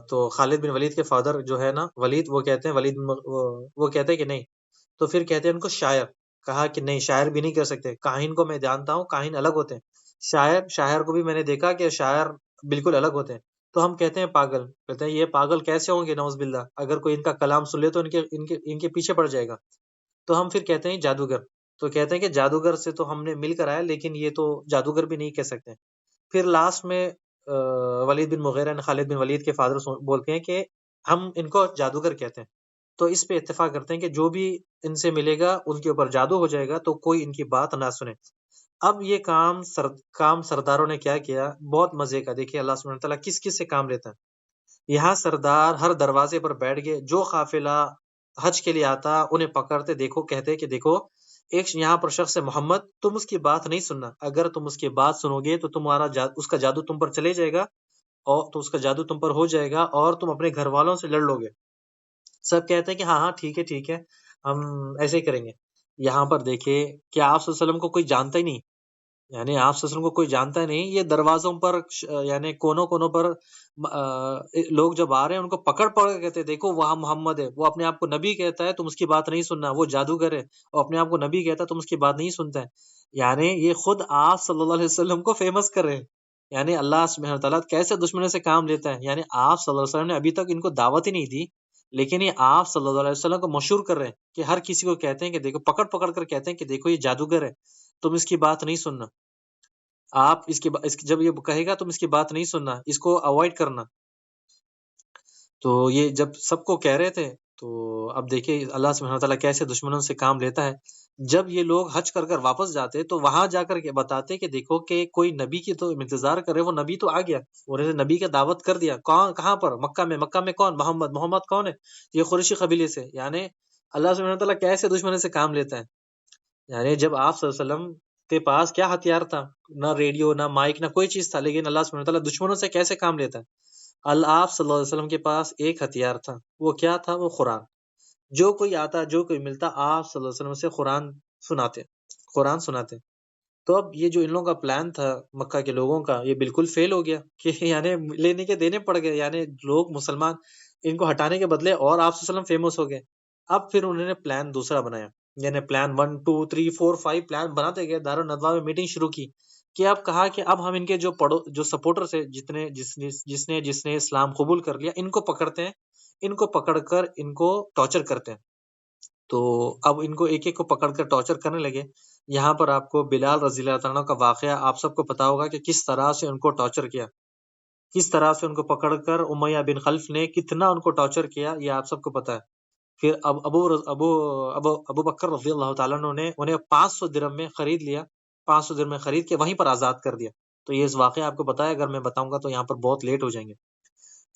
تو خالد بن ولید کے فادر جو ہے نا ولید، وہ کہتے ہیں وہ کہتے ہیں کہ نہیں، تو پھر کہتے ہیں ان کو شاعر، کہا کہ نہیں شاعر بھی نہیں کر سکتے، کاہن کو میں جانتا ہوں، کاہن الگ ہوتے ہیں، شاعر کو بھی میں نے دیکھا کہ شاعر بالکل الگ ہوتے ہیں، تو ہم کہتے ہیں پاگل، کہتے ہیں یہ پاگل کیسے ہوں گے، نعوذ باللہ، اگر کوئی ان کا کلام سن لے تو ان کے پیچھے پڑ جائے گا۔ تو ہم پھر کہتے ہیں جادوگر، تو کہتے ہیں کہ جادوگر سے تو ہم نے مل کر آیا، لیکن یہ تو جادوگر بھی نہیں کہہ سکتے۔ پھر لاسٹ میں ولید بن مغیرہ نے خالد بن ولید کے فادر بولتے ہیں کہ ہم ان کو جادوگر کہتے ہیں، تو اس پہ اتفاق کرتے ہیں کہ جو بھی ان سے ملے گا ان کے اوپر جادو ہو جائے گا، تو کوئی ان کی بات نہ سنے۔ اب یہ کام سرداروں نے کیا کیا، بہت مزے کا، دیکھیے اللہ سبحانہ وتعالیٰ کس کس سے کام لیتا ہے۔ یہاں سردار ہر دروازے پر بیٹھ گئے، جو قافلہ حج کے لیے آتا انہیں پکڑتے، دیکھو کہتے کہ دیکھو ایک یہاں پر شخص ہے محمد، تم اس کی بات نہیں سننا، اگر تم اس کی بات سنو گے تو اس کا جادو تم پر چلے جائے گا، اور تو اس کا جادو تم پر ہو جائے گا اور تم اپنے گھر والوں سے لڑ لو گے۔ سب کہتے ہیں کہ ہاں ہاں ٹھیک ہے ہم ایسے ہی کریں گے۔ یہاں پر دیکھیں کہ آپ صلی اللہ علیہ وسلم کو کوئی جانتا ہی نہیں، یعنی آپ صلی اللہ علیہ وسلم کو کوئی جانتا ہی نہیں، یہ دروازوں پر یعنی کونوں پر لوگ جب آ رہے ہیں ان کو پکڑ کے کہتے ہیں دیکھو وہاں محمد ہے، وہ اپنے آپ کو نبی کہتا ہے، تم اس کی بات نہیں سننا، وہ جادوگر ہے اور اپنے آپ کو نبی کہتا ہے، تم اس کی بات نہیں سنتا ہے۔ یعنی یہ خود آپ صلی اللہ علیہ وسلم کو فیمس کر رہے ہیں، یعنی اللہ سبحانہ وتعالیٰ کیسے دشمنوں سے کام لیتا ہے۔ یعنی آپ صلی اللہ علیہ وسلم نے ابھی تک ان کو دعوت ہی نہیں دی، لیکن یہ آپ صلی اللہ علیہ وسلم کو مشہور کر رہے ہیں کہ ہر کسی کو کہتے ہیں کہ دیکھو، پکڑ کر کہتے ہیں کہ دیکھو یہ جادوگر ہے، تم اس کی بات نہیں سننا۔ آپ جب یہ کہے گا تم اس کی بات نہیں سننا، اس کو اوائڈ کرنا. تو یہ جب سب کو کہہ رہے تھے تو اب دیکھیے اللہ سبحانہ وتعالیٰ کیسے دشمنوں سے کام لیتا ہے. جب یہ لوگ حج کر کر واپس جاتے تو وہاں جا کر کے بتاتے کہ دیکھو کہ کوئی نبی کی تو انتظار کرے، وہ نبی تو آ گیا، انہوں نے نبی کا دعوت کر دیا. کہاں پر؟ مکہ میں. مکہ میں کون؟ محمد کون ہے؟ یہ قریشی قبیلے سے. یعنی اللہ سبحانہ وتعالیٰ کیسے دشمنوں سے کام لیتا ہے. یعنی جب آپ صلی اللہ علیہ وسلم کے پاس کیا ہتھیار تھا؟ نہ ریڈیو، نہ مائک، نہ کوئی چیز تھا، لیکن اللہ سبحانہ وتعالیٰ دشمنوں سے کیسے کام لیتا ہے. آپ صلی اللہ علیہ وسلم کے پاس ایک ہتھیار تھا، وہ کیا تھا؟ وہ قرآن. جو کوئی آتا، جو کوئی ملتا، آپ صلی اللہ علیہ وسلم سے قرآن سناتے. تو اب یہ جو ان لوگوں کا پلان تھا مکہ کے لوگوں کا، یہ بالکل فیل ہو گیا کہ یعنی لینے کے دینے پڑ گئے. یعنی لوگ مسلمان ان کو ہٹانے کے بدلے اور آپ صلی اللہ علیہ وسلم فیمس ہو گئے. اب پھر انہوں نے پلان دوسرا بنایا، یعنی پلان 1 2 3 4 5 پلان بناتے گئے. دارالندوا میں میٹنگ شروع کی کہ اب کہا کہ اب ہم ان کے جو سپورٹرز ہیں، جس نے اسلام قبول کر لیا، ان کو پکڑتے ہیں، ان کو پکڑ کر ان کو ٹارچر کرتے ہیں. تو اب ان کو ایک ایک کو پکڑ کر ٹارچر کرنے لگے. یہاں پر آپ کو بلال رضی اللہ عنہ کا واقعہ آپ سب کو پتا ہوگا کہ کس طرح سے ان کو ٹارچر کیا، کس طرح سے ان کو پکڑ کر امیہ بن خلف نے کتنا ان کو ٹارچر کیا، یہ آپ سب کو پتا ہے. پھر اب ابو بکر رضی اللہ تعالیٰ عنہ نے انہیں 500 درہم میں خرید لیا، 500 درہم میں خرید کے وہیں پر آزاد کر دیا. تو یہ اس واقعہ آپ کو پتا ہے، اگر میں بتاؤں گا تو یہاں پر بہت لیٹ ہو جائیں گے.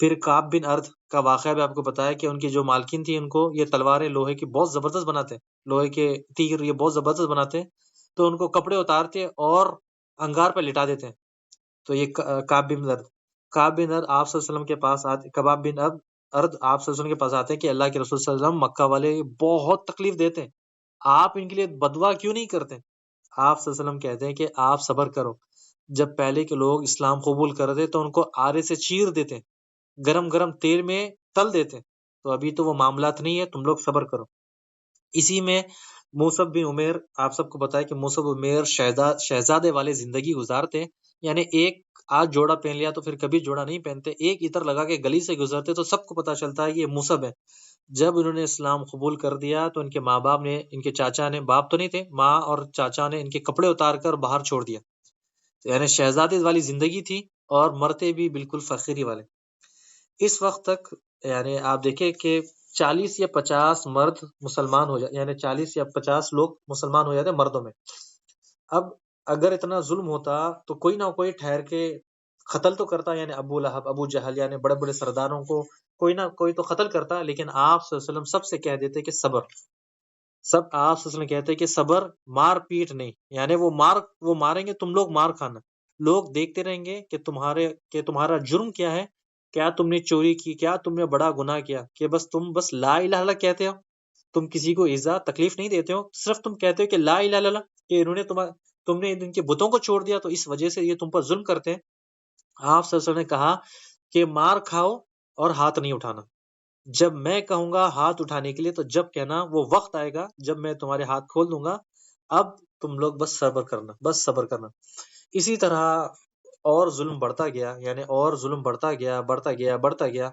پھر کعب بن ارد کا واقعہ بھی آپ کو پتا ہے کہ ان کی جو مالکین تھی، ان کو یہ تلواریں لوہے کی بہت زبردست بناتے، لوہے کے تیر یہ بہت زبردست بناتے. تو ان کو کپڑے اتارتے اور انگار پہ لٹا دیتے. تو یہ کعب بن ارد آپ صلی اللہ علیہ وسلم کے پاس آتے، کباب بن ارد آپ صلی اللہ علیہ وسلم کے پاس آتے ہیں کہ اللہ کے رسول صلی اللہ علیہ وسلم، مکہ والے بہت تکلیف دیتے ہیں، آپ ان کے لیے بدعا کیوں نہیں کرتے؟ آپ صلی اللہ علیہ وسلم کہتے ہیں کہ آپ صبر کرو. جب پہلے کے لوگ اسلام قبول کرتے تو ان کو آرے سے چیر دیتے، گرم گرم تیل میں تل دیتے. تو ابھی تو وہ معاملات نہیں ہے، تم لوگ صبر کرو. اسی میں موصب بن عمیر، آپ سب کو بتایا کہ موصب عمیر شہزادے والے زندگی گزارتے. یعنی ایک آج جوڑا پہن لیا تو پھر کبھی جوڑا نہیں پہنتے، ایک عطر لگا کے گلی سے گزرتے تو سب کو پتا چلتا ہے یہ موصب ہے. جب انہوں نے اسلام قبول کر دیا تو ان کے ماں باپ نے، ان کے چاچا نے، باپ تو نہیں تھے، ماں اور چاچا نے ان کے کپڑے اتار کر باہر چھوڑ دیا. یعنی شہزادے والی زندگی تھی اور مرتے بھی بالکل فقیری والے. اس وقت تک یعنی آپ دیکھیں کہ 40 یا 50 مرد مسلمان ہو جاتے، یعنی 40 یا 50 لوگ مسلمان ہو جاتے مردوں میں. اب اگر اتنا ظلم ہوتا تو کوئی نہ کوئی ٹھہر کے قتل تو کرتا، یعنی ابو لہب، ابو جہل، یعنی بڑے بڑے سرداروں کو کوئی نہ کوئی تو قتل کرتا. لیکن آپ صلی اللہ علیہ وسلم سب سے کہہ دیتے کہ صبر. سب آپ صلی اللہ علیہ وسلم کہتے کہ صبر، مار پیٹ نہیں. یعنی وہ ماریں گے، تم لوگ مار کھانا. لوگ دیکھتے رہیں گے کہ تمہارا جرم کیا ہے، کیا تم نے چوری کی، کیا تم نے بڑا گناہ کیا، کہ تم بس لا الہ الا اللہ کہتے ہو، تم کسی کو ایزا تکلیف نہیں دیتے ہو، صرف تم کہتے ہو کہ لا الہ الا اللہ، کہ انہوں نے تم نے ان کے بتوں کو چھوڑ دیا تو اس وجہ سے یہ تم پر ظلم کرتے ہیں. آپ صلی اللہ علیہ وسلم نے کہا کہ مار کھاؤ اور ہاتھ نہیں اٹھانا. جب میں کہوں گا ہاتھ اٹھانے کے لیے تو جب کہنا وہ وقت آئے گا جب میں تمہارے ہاتھ کھول دوں گا، اب تم لوگ بس صبر کرنا، بس صبر کرنا. اسی طرح اور ظلم بڑھتا گیا، یعنی اور ظلم بڑھتا گیا.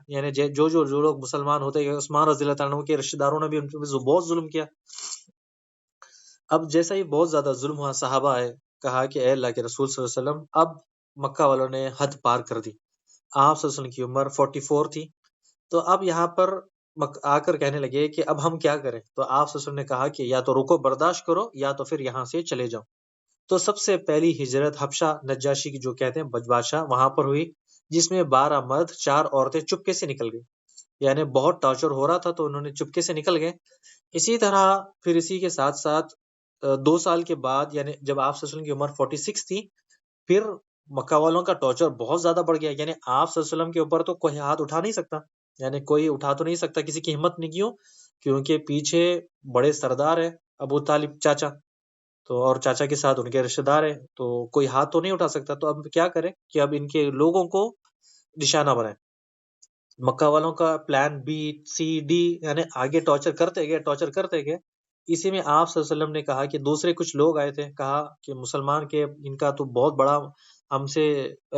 یعنی جو لوگ مسلمان ہوتے گئے، عثمان رضی اللہ عنہ کے رشتہ داروں نے بھی ان پہ بہت ظلم کیا. اب جیسا ہی بہت زیادہ ظلم ہوا، صحابہ آئے، کہا کہ اے اللہ کے رسول صلی اللہ علیہ وسلم، اب مکہ والوں نے حد پار کر دی. آپ صلی اللہ علیہ وسلم کی عمر 44 تھی. تو اب یہاں پر آ کر کہنے لگے کہ اب ہم کیا کریں. تو آپ صلی اللہ علیہ وسلم نے کہا کہ یا تو رکو، برداشت کرو، یا تو پھر یہاں سے چلے جاؤ. تو سب سے پہلی ہجرت حبشہ، نجاشی کی جو کہتے ہیں بادشاہ، وہاں پر ہوئی، جس میں 12 مرد 4 عورتیں چپکے سے نکل گئی. یعنی بہت ٹارچر ہو رہا تھا تو انہوں نے چپکے سے نکل گئے. اسی طرح پھر اسی کے ساتھ ساتھ 2 سال کے بعد، یعنی جب آپ صلی اللہ علیہ وسلم کی عمر 46 تھی، پھر مکہ والوں کا ٹارچر بہت زیادہ بڑھ گیا. یعنی آپ صلی اللہ علیہ وسلم کے اوپر تو کوئی ہاتھ اٹھا نہیں سکتا، یعنی کوئی اٹھا تو نہیں سکتا، کسی کی ہمت نہیں. کیوں؟ کیونکہ پیچھے بڑے سردار ہیں، ابو طالب چاچا، تو اور چاچا کے ساتھ ان کے رشتہ دار ہیں، تو کوئی ہاتھ تو نہیں اٹھا سکتا. تو اب کیا کریں کہ اب ان کے لوگوں کو نشانہ بنائیں. مکہ والوں کا پلان بی سی ڈی، یعنی آگے ٹارچر کرتے گئے. اسی میں آپ صلی اللہ علیہ وسلم نے کہا کہ دوسرے کچھ لوگ آئے تھے، کہا کہ مسلمان کے ان کا تو بہت بڑا ہم سے،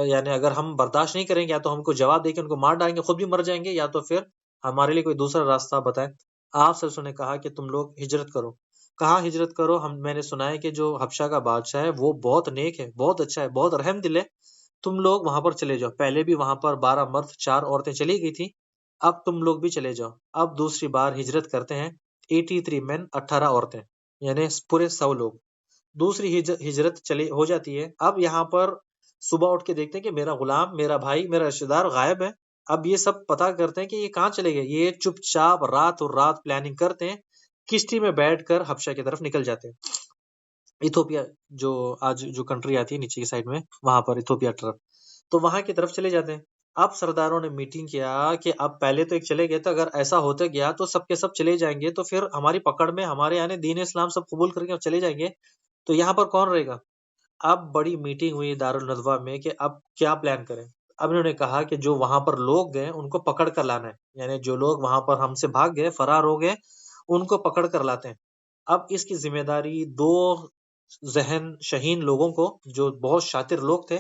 یعنی اگر ہم برداشت نہیں کریں گے یا تو ہم کو جواب دے کے ان کو مار ڈالیں گے، خود بھی مر جائیں گے، یا تو پھر ہمارے لیے کوئی دوسرا راستہ بتائیں. آپ صلی اللہ علیہ وسلم نے کہا کہ تم لوگ ہجرت کرو. کہاں ہجرت کرو، میں نے سنا ہے کہ جو حبشہ کا بادشاہ ہے وہ بہت نیک ہے، بہت اچھا ہے، بہت رحم دل ہے، تم لوگ وہاں پر چلے جاؤ۔ پہلے بھی وہاں پر 12 مرد 4 عورتیں چلی گئی تھی، اب تم لوگ بھی چلے جاؤ۔ اب دوسری بار ہجرت کرتے ہیں 83 مین 18 عورتیں، یعنی پورے 100 لوگ۔ دوسری ہجرت چلی ہو جاتی ہے۔ اب یہاں پر صبح اٹھ کے دیکھتے ہیں کہ میرا غلام، میرا بھائی، میرا رشتہ دار غائب ہے۔ اب یہ سب پتا کرتے ہیں کہ یہ کہاں چلے گئے۔ یہ چپ چاپ رات اور رات پلاننگ کرتے ہیں، کشتی میں بیٹھ کر حبشہ کی طرف نکل جاتے ہیں۔ ایتھوپیا، جو آج جو کنٹری آتی ہے نیچے کی سائڈ میں، وہاں پر ایتھوپیا طرف، تو وہاں کی طرف چلے جاتے ہیں۔ اب سرداروں نے میٹنگ کیا کہ اب پہلے تو ایک چلے گئے تھے، اگر ایسا ہوتے گیا تو سب کے سب چلے جائیں گے، تو پھر ہماری پکڑ میں ہمارے یعنی دین اسلام سب قبول کر کے چلے جائیں گے، تو یہاں پر کون رہے گا؟ اب بڑی میٹنگ ہوئی دارالندوہ میں کہ اب کیا پلان کریں۔ اب انہوں نے کہا کہ جو وہاں پر لوگ گئے ان کو پکڑ کر لانا ہے، یعنی جو لوگ وہاں پر ہم سے بھاگ گئے، فرار ہو گئے، ان کو پکڑ کر لاتے ہیں۔ اب اس کی ذمہ داری دو ذہن شہین لوگوں کو، جو بہت شاطر لوگ تھے،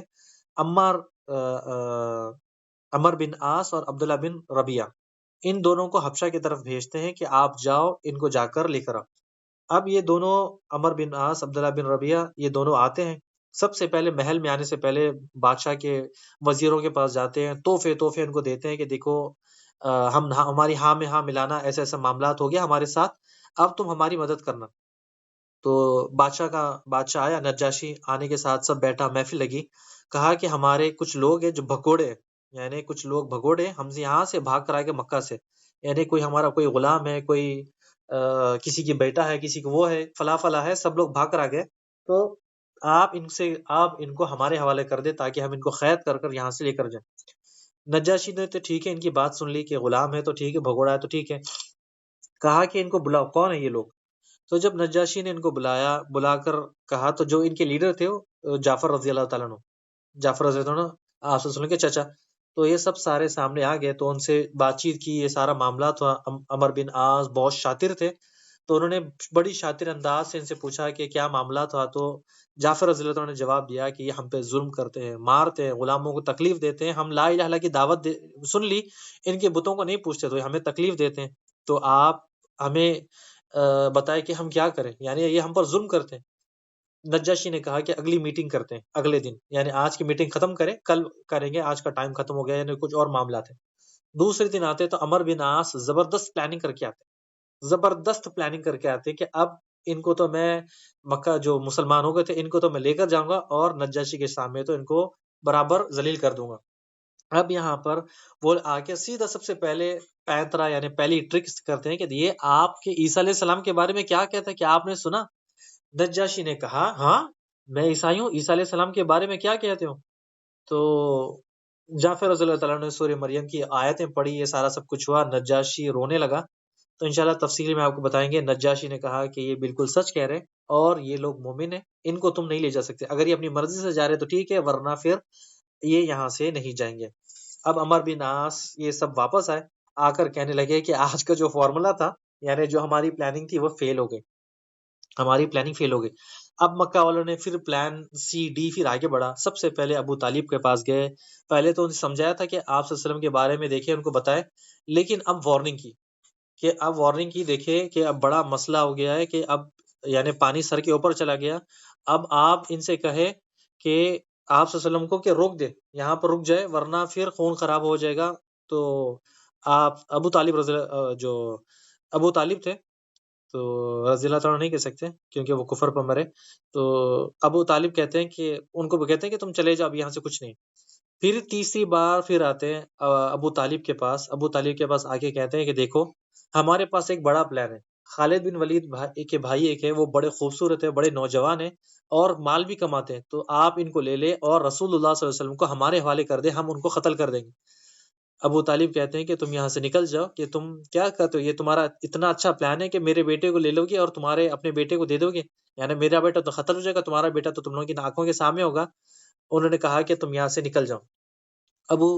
عمار عمر بن عاص اور عبداللہ بن ربیعہ، ان دونوں کو حبشہ کی طرف بھیجتے ہیں کہ آپ جاؤ ان کو جا کر لے کر آؤ۔ اب یہ دونوں، عمر بن عاص، عبداللہ بن ربیعہ، یہ دونوں آتے ہیں۔ سب سے پہلے محل میں آنے سے پہلے بادشاہ کے وزیروں کے پاس جاتے ہیں، تحفے تحفے ان کو دیتے ہیں کہ دیکھو ہم ہماری ہاں میں ہاں ملانا، ایسے ایسے معاملات ہو گیا ہمارے ساتھ، اب تم ہماری مدد کرنا۔ تو بادشاہ آیا، نجاشی آنے کے ساتھ سب بیٹھا، محفل لگی، کہا کہ ہمارے کچھ لوگ ہیں جو بھگوڑے ہیں، یعنی کچھ لوگ بھگوڑے ہیں، ہم سے یہاں سے بھاگ کر آئے گے مکہ سے، یعنی کوئی ہمارا کوئی غلام ہے، کوئی کسی کی بیٹا ہے، کسی کو وہ ہے، فلاں فلاں ہے، سب لوگ بھاگ کر آ گئے، تو آپ ان کو ہمارے حوالے کر دے تاکہ ہم ان کو قید کر کر یہاں سے لے کر جائیں۔ نجاشی نے تو ٹھیک ہے ان کی بات سن لی کہ غلام ہے تو ٹھیک ہے، بھگوڑا ہے تو ٹھیک ہے، کہا کہ ان کو بلاؤ، کون ہے یہ لوگ؟ تو جب نجاشی نے ان کو بلایا، بلا کر کہا، تو جو ان کے لیڈر تھے وہ جعفر رضی اللہ تعالیٰ عنہ، جعفر رضی اللہ عنہ آپ صلی اللہ علیہ وسلم کے چچا، تو یہ سب سارے سامنے آ گئے، تو ان سے بات چیت کی، یہ سارا معاملات ہوا۔ عمر بن عاص بہت شاطر تھے، تو انہوں نے بڑی شاطر انداز سے ان سے پوچھا کہ کیا معاملات ہوا، تو جعفر رضی اللہ عنہ نے جواب دیا کہ یہ ہم پہ ظلم کرتے ہیں، مارتے ہیں، غلاموں کو تکلیف دیتے ہیں، ہم لا الہ الا اللہ کی دعوت سن لی، ان کے بتوں کو نہیں پوچھتے تو یہ ہمیں تکلیف دیتے ہیں، تو آپ ہمیں بتائے کہ ہم کیا کریں، یعنی یہ ہم پر ظلم کرتے ہیں۔ نجاشی نے کہا کہ اگلی میٹنگ کرتے ہیں اگلے دن، یعنی آج کی میٹنگ ختم کریں، کل کریں گے، آج کا ٹائم ختم ہو گیا، یعنی کچھ اور معاملات ہیں۔ دوسرے دن آتے تو عمر بن عاص زبردست پلاننگ کر کے آتے، زبردست پلاننگ کر کے آتے کہ اب ان کو تو میں مکہ، جو مسلمان ہو گئے تھے، ان کو تو میں لے کر جاؤں گا، اور نجاشی کے سامنے تو ان کو برابر ذلیل کر دوں گا۔ اب یہاں پر وہ آ کے سیدھا سب سے پہلے پینترا، یعنی پہلی ٹرکس کرتے ہیں کہ یہ آپ کے عیسیٰ علیہ السلام کے بارے میں کیا کہتا ہے، کیا آپ نے سنا؟ نجاشی نے کہا ہاں، میں عیسائی ہوں، عیسیٰ علیہ السلام کے بارے میں کیا کہتے ہو؟ تو جعفر رضی اللہ تعالیٰ نے سورہ مریم کی آیتیں پڑھی، یہ سارا سب کچھ ہوا، نجاشی رونے لگا۔ تو انشاءاللہ تفصیل میں آپ کو بتائیں گے۔ نجاشی نے کہا کہ یہ بالکل سچ کہہ رہے، اور یہ لوگ مومن ہیں، ان کو تم نہیں لے جا سکتے، اگر یہ اپنی مرضی سے جا رہے تو ٹھیک ہے، ورنہ پھر یہ یہاں سے نہیں جائیں گے۔ اب عمر بن عاص یہ سب واپس آئے، آ کر کہنے لگے کہ آج کا جو فارمولا تھا، یعنی جو ہماری پلاننگ تھی، وہ فیل ہو گئی، ہماری پلاننگ فیل ہو گئی۔ اب مکہ والوں نے پھر پلان سی ڈی پھر آگے بڑھا۔ سب سے پہلے ابو طالب کے پاس گئے، پہلے تو انہیں سمجھایا تھا کہ آپ صلی اللہ علیہ وسلم کے بارے میں دیکھیں، ان کو بتائے، لیکن اب وارننگ کی دیکھے کہ اب بڑا مسئلہ ہو گیا ہے، کہ اب یعنی پانی سر کے اوپر چلا گیا، اب آپ ان سے کہے کہ آپ صلی اللہ علیہ وسلم کو کہ روک دے، یہاں پر رک جائے، ورنہ پھر خون خراب ہو جائے گا۔ تو آپ ابو طالب جو ابو طالب تھے، تو رضی اللہ تعالیٰ نہیں کہہ سکتے کیونکہ وہ کفر پر مرے، تو ابو طالب کہتے ہیں کہ ان کو کہتے ہیں کہ تم چلے جاؤ، اب یہاں سے کچھ نہیں۔ پھر تیسری بار پھر آتے ہیں ابو طالب کے پاس، ابو طالب کے پاس آ کے کہتے ہیں کہ دیکھو ہمارے پاس ایک بڑا پلان ہے، خالد بن ولید کے بھائی ایک ہے، وہ بڑے خوبصورت ہے، بڑے نوجوان ہیں، اور مال بھی کماتے ہیں، تو آپ ان کو لے لے اور رسول اللہ صلی اللہ علیہ وسلم کو ہمارے حوالے کر دے، ہم ان کو قتل کر دیں گے۔ ابو طالب کہتے ہیں کہ تم یہاں سے نکل جاؤ، کہ تم کیا کرتے ہو، یہ تمہارا اتنا اچھا پلان ہے کہ میرے بیٹے کو لے لو گے اور تمہارے اپنے بیٹے کو دے دو گے، یعنی میرا بیٹا تو قتل ہو جائے گا، تمہارا بیٹا تو تم لوگوں کی آنکھوں کے سامنے ہوگا۔ انہوں نے کہا کہ تم یہاں سے نکل جاؤ۔ ابو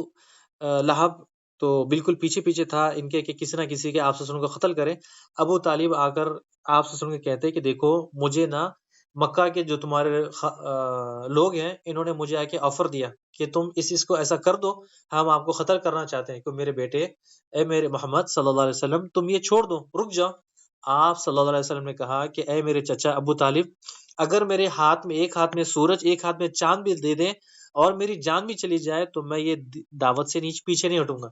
لہب تو بالکل پیچھے پیچھے تھا ان کے کہ کسی نہ کسی کے آپ صلی اللہ علیہ وسلم کو قتل کرے۔ ابو طالب آ کر آپ صلی اللہ علیہ وسلم کو کہتے ہیں کہ دیکھو مجھے نا مکہ کے جو تمہارے لوگ ہیں، انہوں نے مجھے آ کے آفر دیا کہ تم اس کو ایسا کر دو، ہم آپ کو قتل کرنا چاہتے ہیں، کہ میرے بیٹے، اے میرے محمد صلی اللہ علیہ وسلم، تم یہ چھوڑ دو، رک جاؤ۔ آپ صلی اللہ علیہ وسلم نے کہا کہ اے میرے چچا ابو طالب، اگر میرے ہاتھ میں ایک ہاتھ میں سورج ایک ہاتھ میں چاند بھی دے دیں اور میری جان بھی چلی جائے تو میں یہ دعوت سے پیچھے نہیں ہٹوں گا۔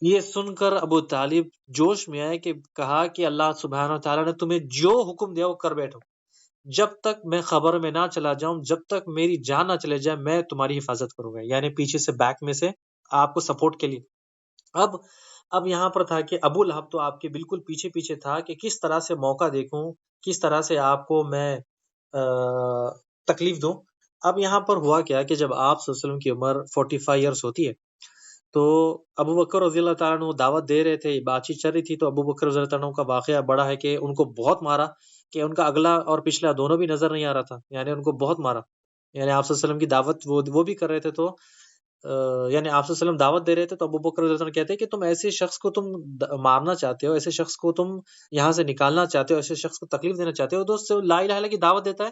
یہ سن کر ابو طالب جوش میں آئے کہ کہا کہ اللہ سبحانہ و تعالیٰ نے تمہیں جو حکم دیا وہ کر بیٹھو، جب تک میں خبر میں نہ چلا جاؤں، جب تک میری جان نہ چلے جائے، میں تمہاری حفاظت کروں گا، یعنی پیچھے سے بیک میں سے آپ کو سپورٹ کے لیے۔ اب اب یہاں پر تھا کہ ابو لہب تو آپ کے بالکل پیچھے پیچھے تھا کہ کس طرح سے موقع دیکھوں، کس طرح سے آپ کو میں تکلیف دوں۔ اب یہاں پر ہوا کیا کہ جب آپ صلی اللہ علیہ وسلم کی عمر 45 ایئرس ہوتی ہے تو ابو بکر رضی اللہ تعالیٰ عنہ دعوت دے رہے تھے، بات چیت چل رہی تھی، تو ابو بکر رضی اللہ تعالیٰ عنہ کا واقعہ بڑا ہے کہ ان کو بہت مارا، کہ ان کا اگلا اور پچھلا دونوں بھی نظر نہیں آ رہا تھا، یعنی ان کو بہت مارا۔ یعنی آپ صلی اللہ علیہ وسلم کی دعوت وہ بھی کر رہے تھے، تو یعنی آپ صلی اللہ علیہ وسلم دعوت دے رہے تھے، تو ابو بکر رضی اللہ عنہ کہتے ہیں کہ تم ایسے شخص کو تم مارنا چاہتے ہو، ایسے شخص کو تم یہاں سے نکالنا چاہتے ہو، ایسے شخص کو تکلیف دینا چاہتے ہو، دوست لا الہ الا اللہ کی دعوت دیتا ہے۔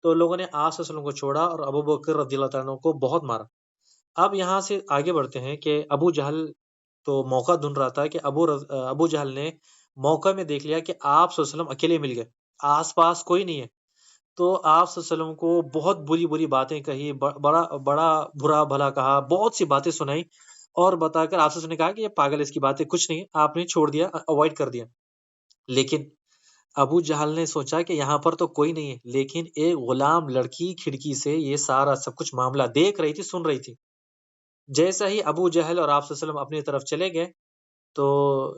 تو لوگوں نے آپ صلی اللہ علیہ وسلم کو چھوڑا اور ابو بکر رضی اللہ تعالیٰ عنہ کو بہت مارا۔ اب یہاں سے آگے بڑھتے ہیں کہ ابو جہل تو موقع ڈھونڈ رہا تھا کہ ابو جہل نے موقع میں دیکھ لیا کہ آپ صلی اللہ علیہ وسلم اکیلے مل گئے، آس پاس کوئی نہیں ہے، تو آپ صلی اللہ علیہ وسلم کو بہت بری بری باتیں کہی، بڑا بڑا برا بھلا کہا، بہت سی باتیں سنائی، اور بتا کر آپ صلی اللہ علیہ وسلم نے کہا کہ یہ پاگل، اس کی باتیں کچھ نہیں، آپ نے چھوڑ دیا، اوائڈ کر دیا۔ لیکن ابو جہل نے سوچا کہ یہاں پر تو کوئی نہیں ہے، لیکن ایک غلام لڑکی کھڑکی سے یہ سارا سب کچھ معاملہ دیکھ رہی تھی، سن رہی تھی۔ جیسا ہی ابو جہل اور آپ صلی اللہ علیہ وسلم اپنی طرف چلے گئے تو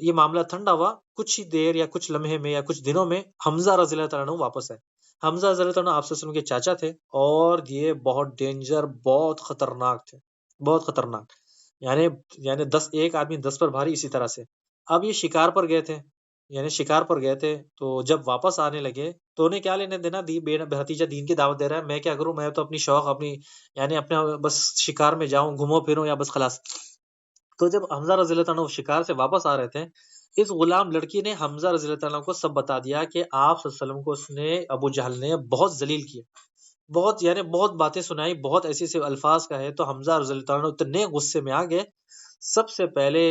یہ معاملہ ٹھنڈا ہوا، کچھ ہی دیر یا کچھ لمحے میں یا کچھ دنوں میں حمزہ رضی اللہ تعالیٰ عنہ واپس آئے۔ حمزہ رضی اللہ تعالیٰ عنہ آپ صلی اللہ علیہ وسلم کے چاچا تھے، اور یہ بہت ڈینجر، بہت خطرناک تھے، بہت خطرناک، یعنی یعنی 10 ایک آدمی 10 پر بھاری، اسی طرح سے۔ اب یہ شکار پر گئے تھے، یعنی شکار پر گئے تھے، تو جب واپس آنے لگے تو انہیں کیا لینے دینا، بھتیجا دین کی دعوت دے رہا ہے، میں کیا کروں، میں تو اپنی شوق، اپنی یعنی اپنا بس شکار میں جاؤں، گھومو پھروں، یا بس خلاص۔ تو جب حمزہ رضی اللہ تعالیٰ عنہ شکار سے واپس آ رہے تھے، اس غلام لڑکی نے حمزہ رضی اللہ تعالیٰ عنہ کو سب بتا دیا کہ آپ صلی اللہ علیہ وسلم کو اس نے، ابو جہل نے بہت ذلیل کیا، بہت یعنی بہت باتیں سنائی، بہت ایسے ایسے الفاظ کا ہے۔ تو حمزہ رضی اللہ تعالیٰ عنہ اتنے غصے میں آ گئے، سب سے پہلے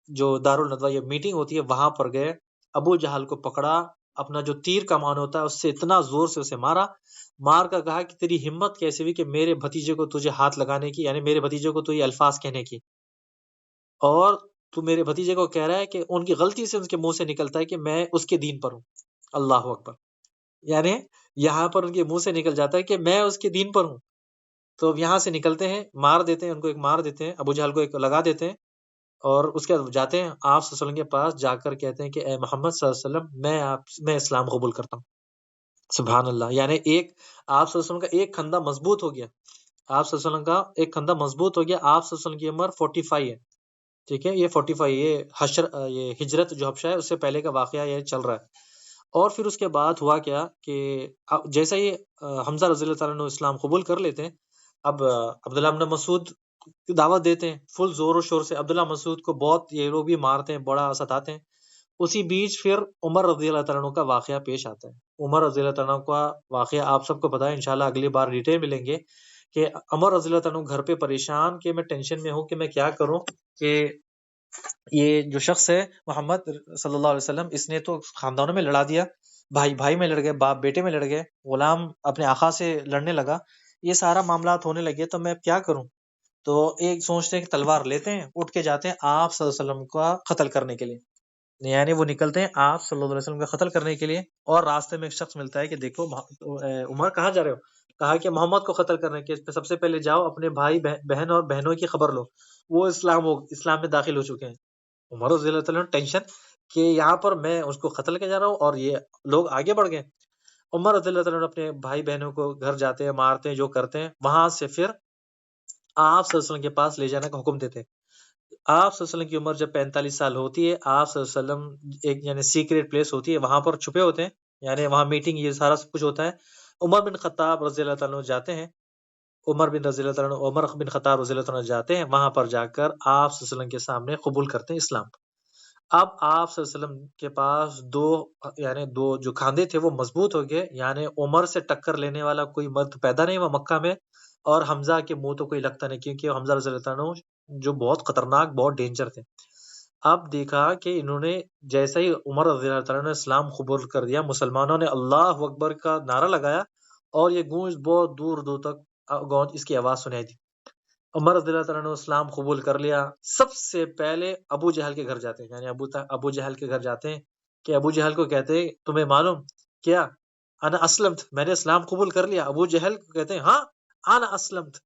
جو دارالندوہ یہ میٹنگ ہوتی ہے وہاں پر گئے، ابو جہل کو پکڑا، اپنا جو تیر کمان ہوتا ہے اس سے اتنا زور سے اسے مارا، مار کر کہا کہ تیری ہمت کیسے ہوئی کہ میرے بھتیجے کو تجھے ہاتھ لگانے کی، یعنی میرے بھتیجے کو تو یہ الفاظ کہنے کی، اور تو میرے بھتیجے کو کہہ رہا ہے کہ ان کی غلطی سے ان کے منہ سے نکلتا ہے کہ میں اس کے دین پر ہوں۔ اللہ اکبر، یعنی یہاں پر ان کے منہ سے نکل جاتا ہے کہ میں اس کے دین پر ہوں، تو اب یہاں سے نکلتے ہیں، مار دیتے ہیں ان کو، ایک مار دیتے ہیں، ابو جہل کو ایک لگا دیتے ہیں، اور اس کے بعد جاتے ہیں آپ صلی اللہ علیہ وسلم کے پاس، جا کر کہتے ہیں کہ اے محمد صلی اللہ علیہ وسلم، میں اسلام قبول کرتا ہوں۔ سبحان اللہ، یعنی ایک آپ صلی اللہ علیہ وسلم کا ایک کھندا مضبوط ہو گیا، آپ صلی اللہ علیہ وسلم کا ایک کھندا مضبوط ہو گیا۔ آپ صلی اللہ علیہ وسلم کی عمر 45 ہے، ٹھیک ہے، یہ 45، یہ ہجرت جو حبشہ ہے اس سے پہلے کا واقعہ یہ چل رہا ہے۔ اور پھر اس کے بعد ہوا کیا کہ جیسا ہی حمزہ رضی اللہ تعالیٰ عنہ اسلام قبول کر لیتے ہیں، اب عبداللہ بن مسعود کی دعوت دیتے ہیں فل زور و شور سے، عبداللہ مسعود کو بہت یہ لوگ بھی مارتے ہیں، بڑا ستاتے ہیں۔ اسی بیچ پھر عمر رضی اللہ تعالیٰ عنہ کا واقعہ پیش آتا ہے۔ عمر رضی اللہ تعالیٰ عنہ کا واقعہ آپ سب کو پتا ہے، انشاءاللہ اگلی بار ڈیٹیل ملیں گے، کہ عمر رضی اللہ تعالیٰ عنہ گھر پہ پریشان کہ میں ٹینشن میں ہوں کہ میں کیا کروں، کہ یہ جو شخص ہے محمد صلی اللہ علیہ وسلم، اس نے تو خاندانوں میں لڑا دیا، بھائی بھائی میں لڑ گئے، باپ بیٹے میں لڑ گئے، غلام اپنے آقا سے لڑنے لگا، یہ سارا معاملات ہونے لگے، تو میں کیا کروں؟ تو ایک سوچتے ہیں کہ تلوار لیتے ہیں، اٹھ کے جاتے ہیں آپ صلی اللہ علیہ وسلم کا قتل کرنے کے لیے، یعنی وہ نکلتے ہیں آپ صلی اللہ علیہ وسلم کا قتل کرنے کے لیے، اور راستے میں ایک شخص ملتا ہے کہ دیکھو عمر کہاں جا رہے ہو؟ کہا کہ محمد کو قتل کرنے کے سب سے پہلے جاؤ اپنے بھائی بہن اور بہنوں کی خبر لو، وہ اسلام میں داخل ہو چکے ہیں۔ عمر رضی اللہ تعالیٰ ٹینشن کہ یہاں پر میں اس کو قتل کے جا رہا ہوں اور یہ لوگ آگے بڑھ گئے۔ عمر رضی اللہ تعالیٰ اپنے بھائی بہنوں کو گھر جاتے ہیں، مارتے ہیں، جو کرتے ہیں، وہاں سے پھر آپ صلی اللہ علیہ وسلم کے پاس لے جانے کا حکم دیتے ہیں۔ آپ صلی اللہ علیہ وسلم کی عمر جب 45 سال ہوتی ہے، آپ صلی اللہ علیہ وسلم ایک یعنی سیکریٹ پلیس ہوتی ہے، وہاں پر چھپے ہوتے ہیں، یعنی وہاں میٹنگ یہ سارا کچھ ہوتا ہے۔ عمر بن خطاب رضی اللہ تعالیٰ جاتے ہیں، عمر بن خطاب رضی اللہ تعالیٰ جاتے ہیں، وہاں پر جا کر آپ صلی اللہ علیہ وسلم کے سامنے قبول کرتے ہیں اسلام۔ اب آپ صلی اللہ علیہ وسلم کے پاس دو جو کھاندے تھے وہ مضبوط ہو گئے، یعنی عمر سے ٹکر لینے والا کوئی مرد پیدا نہیں ہوا مکہ میں، اور حمزہ کے منہ تو کوئی لگتا نہیں، کیونکہ حمزہ رضی اللہ عنہ جو بہت خطرناک، بہت ڈینجر تھے۔ اب دیکھا کہ انہوں نے جیسے ہی عمر رضی اللہ تعالیٰ نے اسلام قبول کر دیا، مسلمانوں نے اللہ اکبر کا نعرہ لگایا اور یہ گونج بہت دور دور تک گونج اس کی آواز سنائی دی۔ عمر رضی اللہ تعالیٰ نے اسلام قبول کر لیا۔ سب سے پہلے ابو جہل کے گھر جاتے ہیں، یعنی ابو جہل کے گھر جاتے ہیں کہ ابو جہل کو کہتے ہیں تمہیں معلوم کیا انا اسلمت، میں نے اسلام قبول کر لیا۔ ابو جہل کو کہتے ہیں ہاں انا اسلمت۔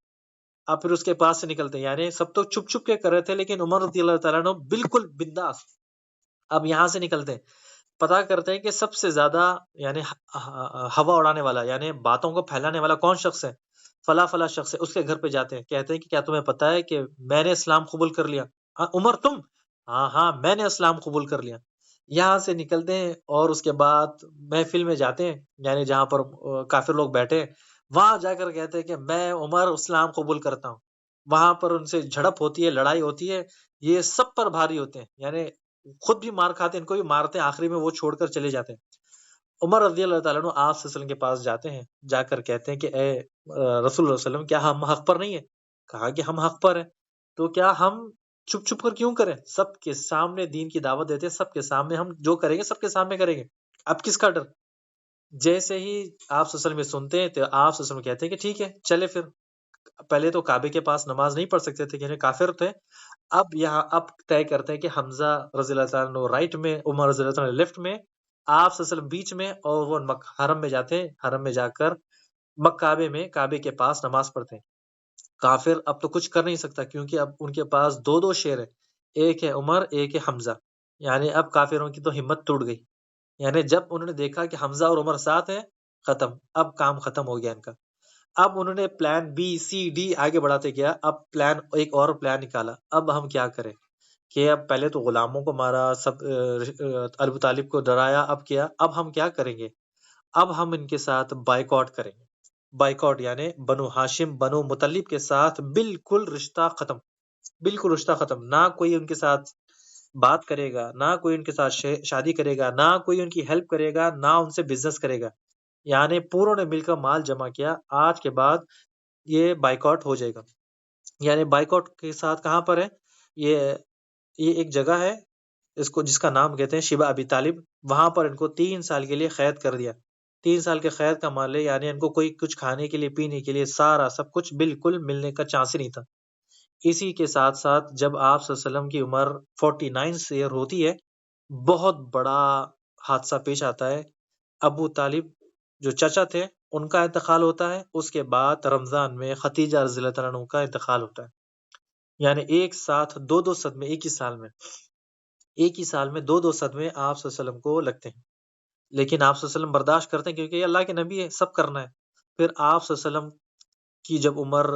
اب پھر اس کے پاس سے نکلتے ہیں، یعنی سب تو چھپ چھپ کے کر رہے تھے، لیکن عمر رضی اللہ تعالیٰ نے بالکل بنداس اب یہاں سے نکلتے ہیں، پتا کرتے ہیں کہ سب سے زیادہ یعنی ہوا اڑانے والا یعنی باتوں کو پھیلانے والا کون شخص ہے، فلاں فلاں شخص ہے۔ اس کے گھر پہ جاتے ہیں، کہتے ہیں کہ کیا تمہیں پتا ہے کہ میں نے اسلام قبول کر لیا؟ عمر تم؟ ہاں ہاں میں نے اسلام قبول کر لیا۔ یہاں سے نکلتے ہیں اور اس کے بعد محفل میں جاتے ہیں، یعنی جہاں پر کافر لوگ بیٹھے ہیں، وہاں جا کر کہتے ہیں کہ میں عمر اسلام قبول کرتا ہوں۔ وہاں پر ان سے جھڑپ ہوتی ہے، لڑائی ہوتی ہے، یہ سب پر بھاری ہوتے ہیں، یعنی خود بھی مار کھاتے ہیں، ان کو بھی مارتے ہیں، آخری میں وہ چھوڑ کر چلے جاتے ہیں۔ عمر رضی اللہ تعالیٰ عنہ آپ صلی اللہ علیہ وسلم کے پاس جاتے ہیں، جا کر کہتے ہیں کہ اے رسول اللہ صلی اللہ علیہ وسلم، کیا ہم حق پر نہیں ہیں؟ کہا کہ ہم حق پر ہیں، تو کیا ہم چھپ چھپ کر کیوں کریں؟ سب کے سامنے دین کی دعوت دیتے ہیں، سب کے سامنے ہم جو کریں گے سب کے سامنے کریں گے، اب کس کا ڈر؟ جیسے ہی آپ صلی اللہ علیہ وسلم یہ سنتے ہیں تو آپ صلی اللہ علیہ وسلم کہتے ہیں کہ ٹھیک ہے چلے پھر۔ پہلے تو کعبے کے پاس نماز نہیں پڑھ سکتے تھے، یعنی کافر تھے۔ اب طے کرتے ہیں کہ حمزہ رضی اللہ تعالیٰ عنہ رائٹ میں، عمر رضی اللہ تعالیٰ عنہ لیفٹ میں، آپ صلی اللہ علیہ وسلم بیچ میں، اور وہ حرم میں جاتے ہیں، حرم میں جا کر کعبے میں کعبے کے پاس نماز پڑھتے ہیں۔ کافر اب تو کچھ کر نہیں سکتا، کیونکہ اب ان کے پاس دو دو شیر ہے، ایک ہے عمر ایک ہے حمزہ، یعنی اب کافروں کی تو ہمت ٹوٹ گئی۔ یعنی جب انہوں نے دیکھا کہ حمزہ اور عمر ساتھ ہیں، ختم، اب کام ختم ہو گیا ان کا۔ اب انہوں نے پلان بی سی ڈی آگے بڑھاتے گیا، اب ایک اور پلان نکالا، اب ہم کیا کریں؟ کہ اب پہلے تو غلاموں کو مارا، سب ابو طالب کو ڈرایا، اب کیا؟ اب ہم کیا کریں گے؟ اب ہم ان کے ساتھ بائیکاٹ کریں گے۔ بائیکاٹ یعنی بنو ہاشم بنو مطلب کے ساتھ بالکل رشتہ ختم، بالکل رشتہ ختم، نہ کوئی ان کے ساتھ بات کرے گا، نہ کوئی ان کے ساتھ شادی کرے گا، نہ کوئی ان کی ہیلپ کرے گا، نہ ان سے بزنس کرے گا۔ یعنی پوروں نے مل کر مال جمع کیا، آج کے بعد یہ بائیکاٹ ہو جائے گا۔ یعنی بائیکاٹ کے ساتھ کہاں پر ہے؟ یہ ایک جگہ ہے، اس کو جس کا نام کہتے ہیں شبہ ابی طالب، وہاں پر ان کو 3 سال کے لیے قید کر دیا۔ 3 سال کے قید کا مان لے، یعنی ان کو کوئی کچھ کھانے کے لیے پینے کے لیے سارا سب کچھ بالکل ملنے کا چانس ہی نہیں تھا۔ اسی کے ساتھ ساتھ جب آپ صلی اللہ علیہ وسلم کی عمر 49 ایئر ہوتی ہے، بہت بڑا حادثہ پیش آتا ہے۔ ابو طالب جو چچا تھے ان کا انتقال ہوتا ہے، اس کے بعد رمضان میں ختیجہ رضی اللہ تعالیٰ عنہ کا انتقال ہوتا ہے۔ یعنی ایک ساتھ دو صدمے ایک ہی سال میں دو صدمے آپ صلی اللہ علیہ وسلم کو لگتے ہیں، لیکن آپ صلی اللہ علیہ وسلم برداشت کرتے ہیں کیونکہ یہ اللہ کے نبی ہے، سب کرنا ہے۔ پھر آپ صلی اللہ علیہ وسلم کی جب عمر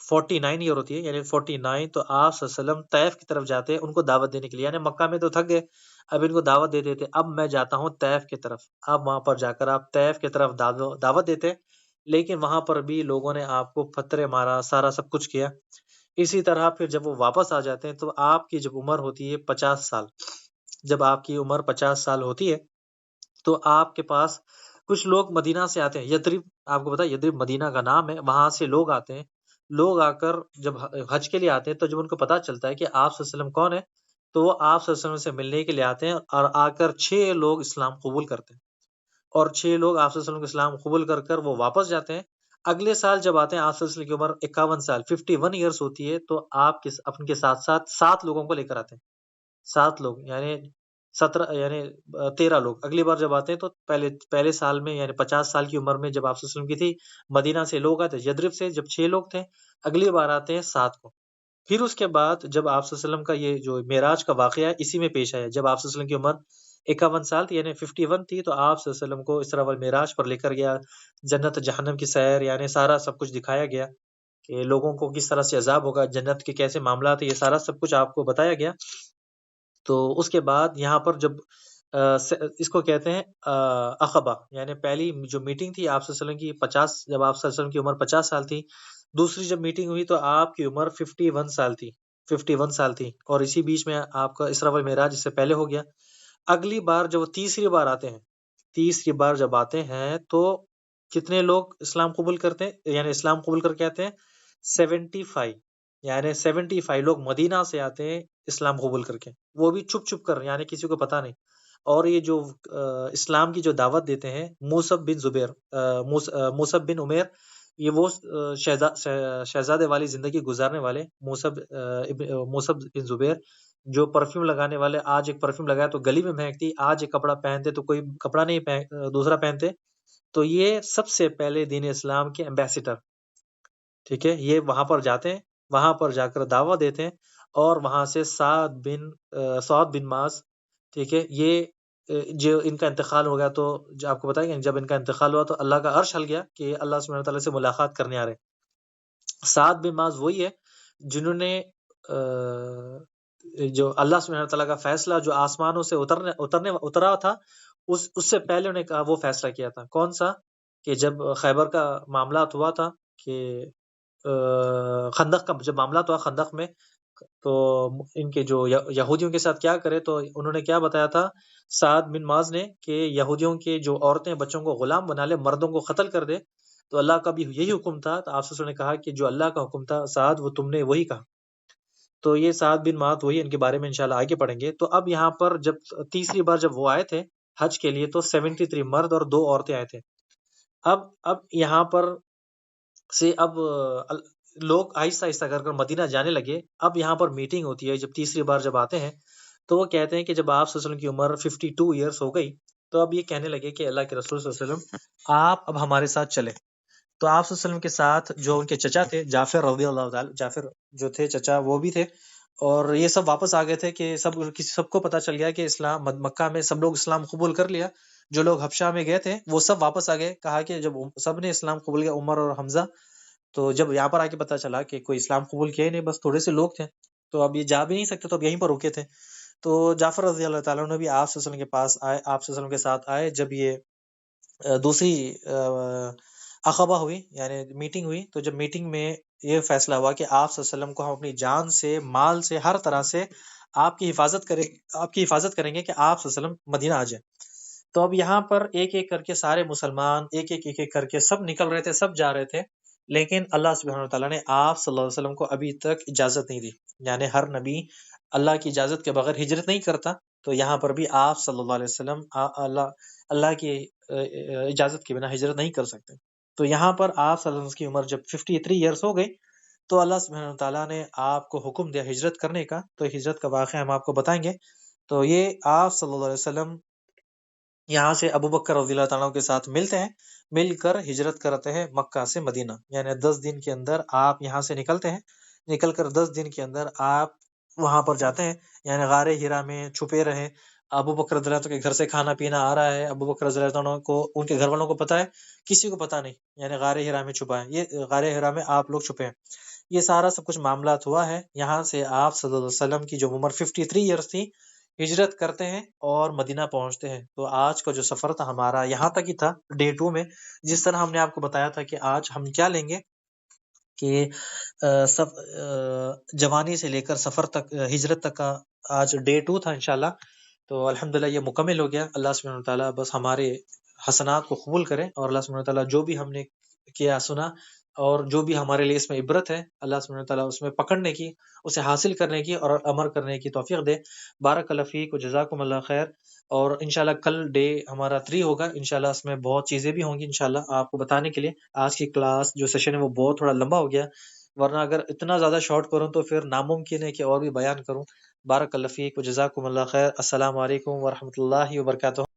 49 ایئر ہوتی ہے، یعنی 49، تو آپ صلی اللہ علیہ وسلم طیف کی طرف جاتے ہیں ان کو دعوت دینے کے لیے، یعنی مکہ میں تو تھک گئے، اب ان کو دعوت دے دیتے، اب میں جاتا ہوں طیف کی طرف۔ اب وہاں پر جا کر آپ طیف کی طرف دعوت دیتے، لیکن وہاں پر بھی لوگوں نے آپ کو پتھرے مارا، سارا سب کچھ کیا۔ اسی طرح پھر جب وہ واپس آ جاتے ہیں تو آپ کی جب عمر ہوتی ہے 50 سال، جب آپ کی عمر 50 سال ہوتی ہے تو آپ کے پاس کچھ لوگ مدینہ سے آتے ہیں، یثرب، آپ کو پتا ہے یثرب مدینہ کا نام ہے، وہاں سے لوگ آتے ہیں۔ لوگ آ کر جب حج کے لیے آتے ہیں تو جب ان کو پتا چلتا ہے کہ آپ صلی اللہ علیہ وسلم کون ہے، تو وہ آپ صلی اللہ علیہ وسلم سے ملنے کے لیے آتے ہیں، اور آ کر 6 لوگ اسلام قبول کرتے ہیں، اور 6 لوگ آپ صلی اللہ علیہ وسلم کے اسلام قبول کر کر وہ واپس جاتے ہیں۔ اگلے سال جب آتے ہیں، آپ صلی اللہ علیہ وسلم کی عمر 51 سال 51 ایئرس ہوتی ہے، تو آپ اپن کے ساتھ ساتھ 7 لوگوں کو لے کر آتے ہیں، 7 لوگ، یعنی 17 یعنی 13 لوگ۔ اگلی بار جب آتے ہیں تو پہلے سال میں یعنی 50 سال کی عمر میں جب آپ صلی اللہ علیہ وسلم کی تھی، مدینہ سے لوگ آتے، یثرب سے جب 6 لوگ تھے، اگلی بار آتے ہیں 7 کو۔ پھر اس کے بعد جب آپ صلی اللہ علیہ وسلم کا یہ جو معراج کا واقعہ ہے اسی میں پیش آیا، جب آپ صلی اللہ علیہ وسلم کی عمر 51 سال تھی، یعنی 51 تھی، تو آپ صلی اللہ علیہ وسلم کو اسراء والمعراج پر لے کر گیا، جنت جہنم کی سیر، یعنی سارا سب کچھ دکھایا گیا کہ لوگوں کو کس طرح سے عذاب ہوگا، جنت کے کیسے معاملات ہیں، یہ سارا سب کچھ آپ کو بتایا گیا۔ تو اس کے بعد یہاں پر جب اس کو کہتے ہیں عقبہ، یعنی پہلی جو میٹنگ تھی آپ صلی اللہ علیہ وسلم کی 50، جب آپ صلی اللہ علیہ وسلم کی عمر 50 سال تھی، دوسری جب میٹنگ ہوئی تو آپ کی عمر 51 سال تھی، 51 سال تھی، اور اسی بیچ میں آپ کا اسراء والمعراج اس سے پہلے ہو گیا۔ اگلی بار جب وہ تیسری بار آتے ہیں، تیسری بار جب آتے ہیں تو کتنے لوگ اسلام قبول کرتے ہیں، یعنی اسلام قبول کر کے آتے ہیں 75، یعنی 75 لوگ مدینہ سے آتے ہیں اسلام قبول کر کے، وہ بھی چھپ چھپ کر، یعنی کسی کو پتہ نہیں۔ اور یہ جو اسلام کی جو دعوت دیتے ہیں موصب بن زبیر، موصب بن عمیر، یہ وہ شہزادے والی زندگی گزارنے والے موصب بن زبیر، جو پرفیوم لگانے والے، آج ایک پرفیوم لگایا تو گلی میں مہکتی، آج ایک کپڑا پہنتے تو کوئی کپڑا نہیں دوسرا پہنتے، تو یہ سب سے پہلے دین اسلام کے ایمبیسیڈر، ٹھیک ہے، یہ وہاں پر جاتے ہیں، وہاں پر جا کر دعوت دیتے ہیں، اور وہاں سے سعد بن معاذ، ٹھیک ہے، یہ جو ان کا انتقال ہو گیا، تو جو آپ کو بتائیں گے جب ان کا انتقال ہوا تو اللہ کا عرش ہل گیا کہ اللہ سبحانہ تعالیٰ سے ملاقات کرنے آ رہے۔ سعد بن معاذ وہی ہے جنہوں نے جو اللہ سبحانہ تعالیٰ کا فیصلہ جو آسمانوں سے اترا تھا، اس سے پہلے انہیں کہا وہ فیصلہ کیا تھا، کون سا؟ کہ جب خیبر کا معاملات ہوا تھا، کہ خندق کا جب معاملات ہوا خندق میں، تو ان کے جو یہودیوں کے ساتھ کیا کرے، تو انہوں نے کیا بتایا تھا سعد بن معاذ نے کہ یہودیوں کے جو عورتیں بچوں کو غلام بنا لے، مردوں کو قتل کر دے، تو اللہ کا بھی یہی حکم تھا، تو آپ نے کہا کہ جو اللہ کا حکم تھا سعد وہ تم نے وہی کہا، تو یہ سعد بن معاذ وہی، ان کے بارے میں انشاءاللہ آگے پڑھیں گے۔ تو اب یہاں پر جب تیسری بار جب وہ آئے تھے حج کے لیے، تو 73 مرد اور 2 عورتیں آئے تھے۔ اب یہاں پر سے اب لوگ آہستہ آہستہ کر مدینہ جانے لگے۔ اب یہاں پر میٹنگ ہوتی ہے، جب تیسری بار جب آتے ہیں تو وہ کہتے ہیں کہ جب آپ صلی اللہ علیہ وسلم کی عمر 52 ایئرس ہو گئی، تو اب یہ کہنے لگے کہ اللہ کے رسول صلی اللہ علیہ وسلم آپ اب ہمارے ساتھ چلیں۔ تو آپ صلی اللہ علیہ وسلم کے ساتھ جو ان کے چچا تھے جعفر رضی اللہ تعالی، جعفر جو تھے چچا، وہ بھی تھے، اور یہ سب واپس آ گئے تھے کہ سب کو پتہ چل گیا کہ اسلام مکہ میں سب لوگ اسلام قبول کر لیا۔ جو لوگ حبشہ میں گئے تھے وہ سب واپس آ گئے، کہا کہ جب سب نے اسلام قبول کیا، عمر اور حمزہ، تو جب یہاں پر آ کے پتہ چلا کہ کوئی اسلام قبول کیا ہی نہیں، بس تھوڑے سے لوگ تھے، تو اب یہ جا بھی نہیں سکتے، تو اب یہیں پر رکے تھے۔ تو جعفر رضی اللہ تعالیٰ نے بھی آپ صلی اللہ علیہ وسلم کے پاس آئے، آپ صلی اللہ علیہ وسلم کے ساتھ آئے۔ جب یہ دوسری عقبہ ہوئی، یعنی میٹنگ ہوئی، تو جب میٹنگ میں یہ فیصلہ ہوا کہ آپ صلی اللہ علیہ وسلم کو ہم اپنی جان سے، مال سے، ہر طرح سے آپ کی حفاظت کریں گے کہ آپ صلی اللہ علیہ وسلم مدینہ آ جائیں۔ تو اب یہاں پر ایک ایک کر کے سارے مسلمان ایک ایک کر کے سب نکل رہے تھے، سب جا رہے تھے، لیکن اللہ سبحانہ وتعالیٰ نے آپ صلی اللہ علیہ وسلم کو ابھی تک اجازت نہیں دی، یعنی ہر نبی اللہ کی اجازت کے بغیر ہجرت نہیں کرتا، تو یہاں پر بھی آپ صلی اللہ علیہ وسلم اللہ کی اجازت کے بنا ہجرت نہیں کر سکتے۔ تو یہاں پر آپ صلی اللہ علیہ وسلم کی عمر جب 53 ایئرس ہو گئی، تو اللہ سبحانہ وتعالیٰ نے آپ کو حکم دیا ہجرت کرنے کا، تو ہجرت کا واقعہ ہم آپ کو بتائیں گے۔ تو یہ آپ صلی اللہ علیہ وسلم یہاں سے ابو بکر رضی اللہ تعالیٰ کے ساتھ ملتے ہیں، مل کر ہجرت کرتے ہیں مکہ سے مدینہ، یعنی 10 دن کے اندر آپ یہاں سے نکلتے ہیں، نکل کر 10 دن کے اندر آپ وہاں پر جاتے ہیں، یعنی غار ہرا میں چھپے رہے۔ ابو بکر رضی اللہ عنہ کے گھر سے کھانا پینا آ رہا ہے، ابو بکر رضی اللہ عنہ کو ان کے گھر والوں کو پتہ ہے، کسی کو پتہ نہیں، یعنی غار ہرا میں چھپا ہے، یہ غار ہرا میں آپ لوگ چھپے ہیں۔ یہ سارا سب کچھ معاملات ہوا ہے۔ یہاں سے آپ صلی اللہ علیہ وسلم کی جو عمر 53 ایئرس تھی، ہجرت کرتے ہیں اور مدینہ پہنچتے ہیں۔ تو آج کا جو سفر تھا ہمارا یہاں تک ہی تھا، ڈے 2 میں، جس طرح ہم نے آپ کو بتایا تھا کہ آج ہم کیا لیں گے، کہ جوانی سے لے کر سفر تک، ہجرت تک کا آج ڈے 2 تھا انشاءاللہ۔ تو الحمدللہ یہ مکمل ہو گیا۔ اللہ سبحانہ وتعالیٰ بس ہمارے حسنات کو قبول کرے، اور اللہ سبحانہ وتعالیٰ جو بھی ہم نے کیا سنا اور جو بھی ہمارے لیے اس میں عبرت ہے، اللہ سبحانہ وتعالیٰ اس میں پکڑنے کی، اسے حاصل کرنے کی اور عمل کرنے کی توفیق دے۔ بارک اللہ فیک و جزاکم اللہ خیر۔ اور انشاءاللہ کل ڈے ہمارا 3 ہوگا، انشاءاللہ اس میں بہت چیزیں بھی ہوں گی انشاءاللہ آپ کو بتانے کے لیے۔ آج کی کلاس جو سیشن ہے وہ بہت تھوڑا لمبا ہو گیا، ورنہ اگر اتنا زیادہ شارٹ کروں تو پھر ناممکن ہے کہ اور بھی بیان کروں۔ بارک اللہ فیک و جزاکم اللہ خیر۔ السلام علیکم ورحمۃ اللہ وبرکاتہ۔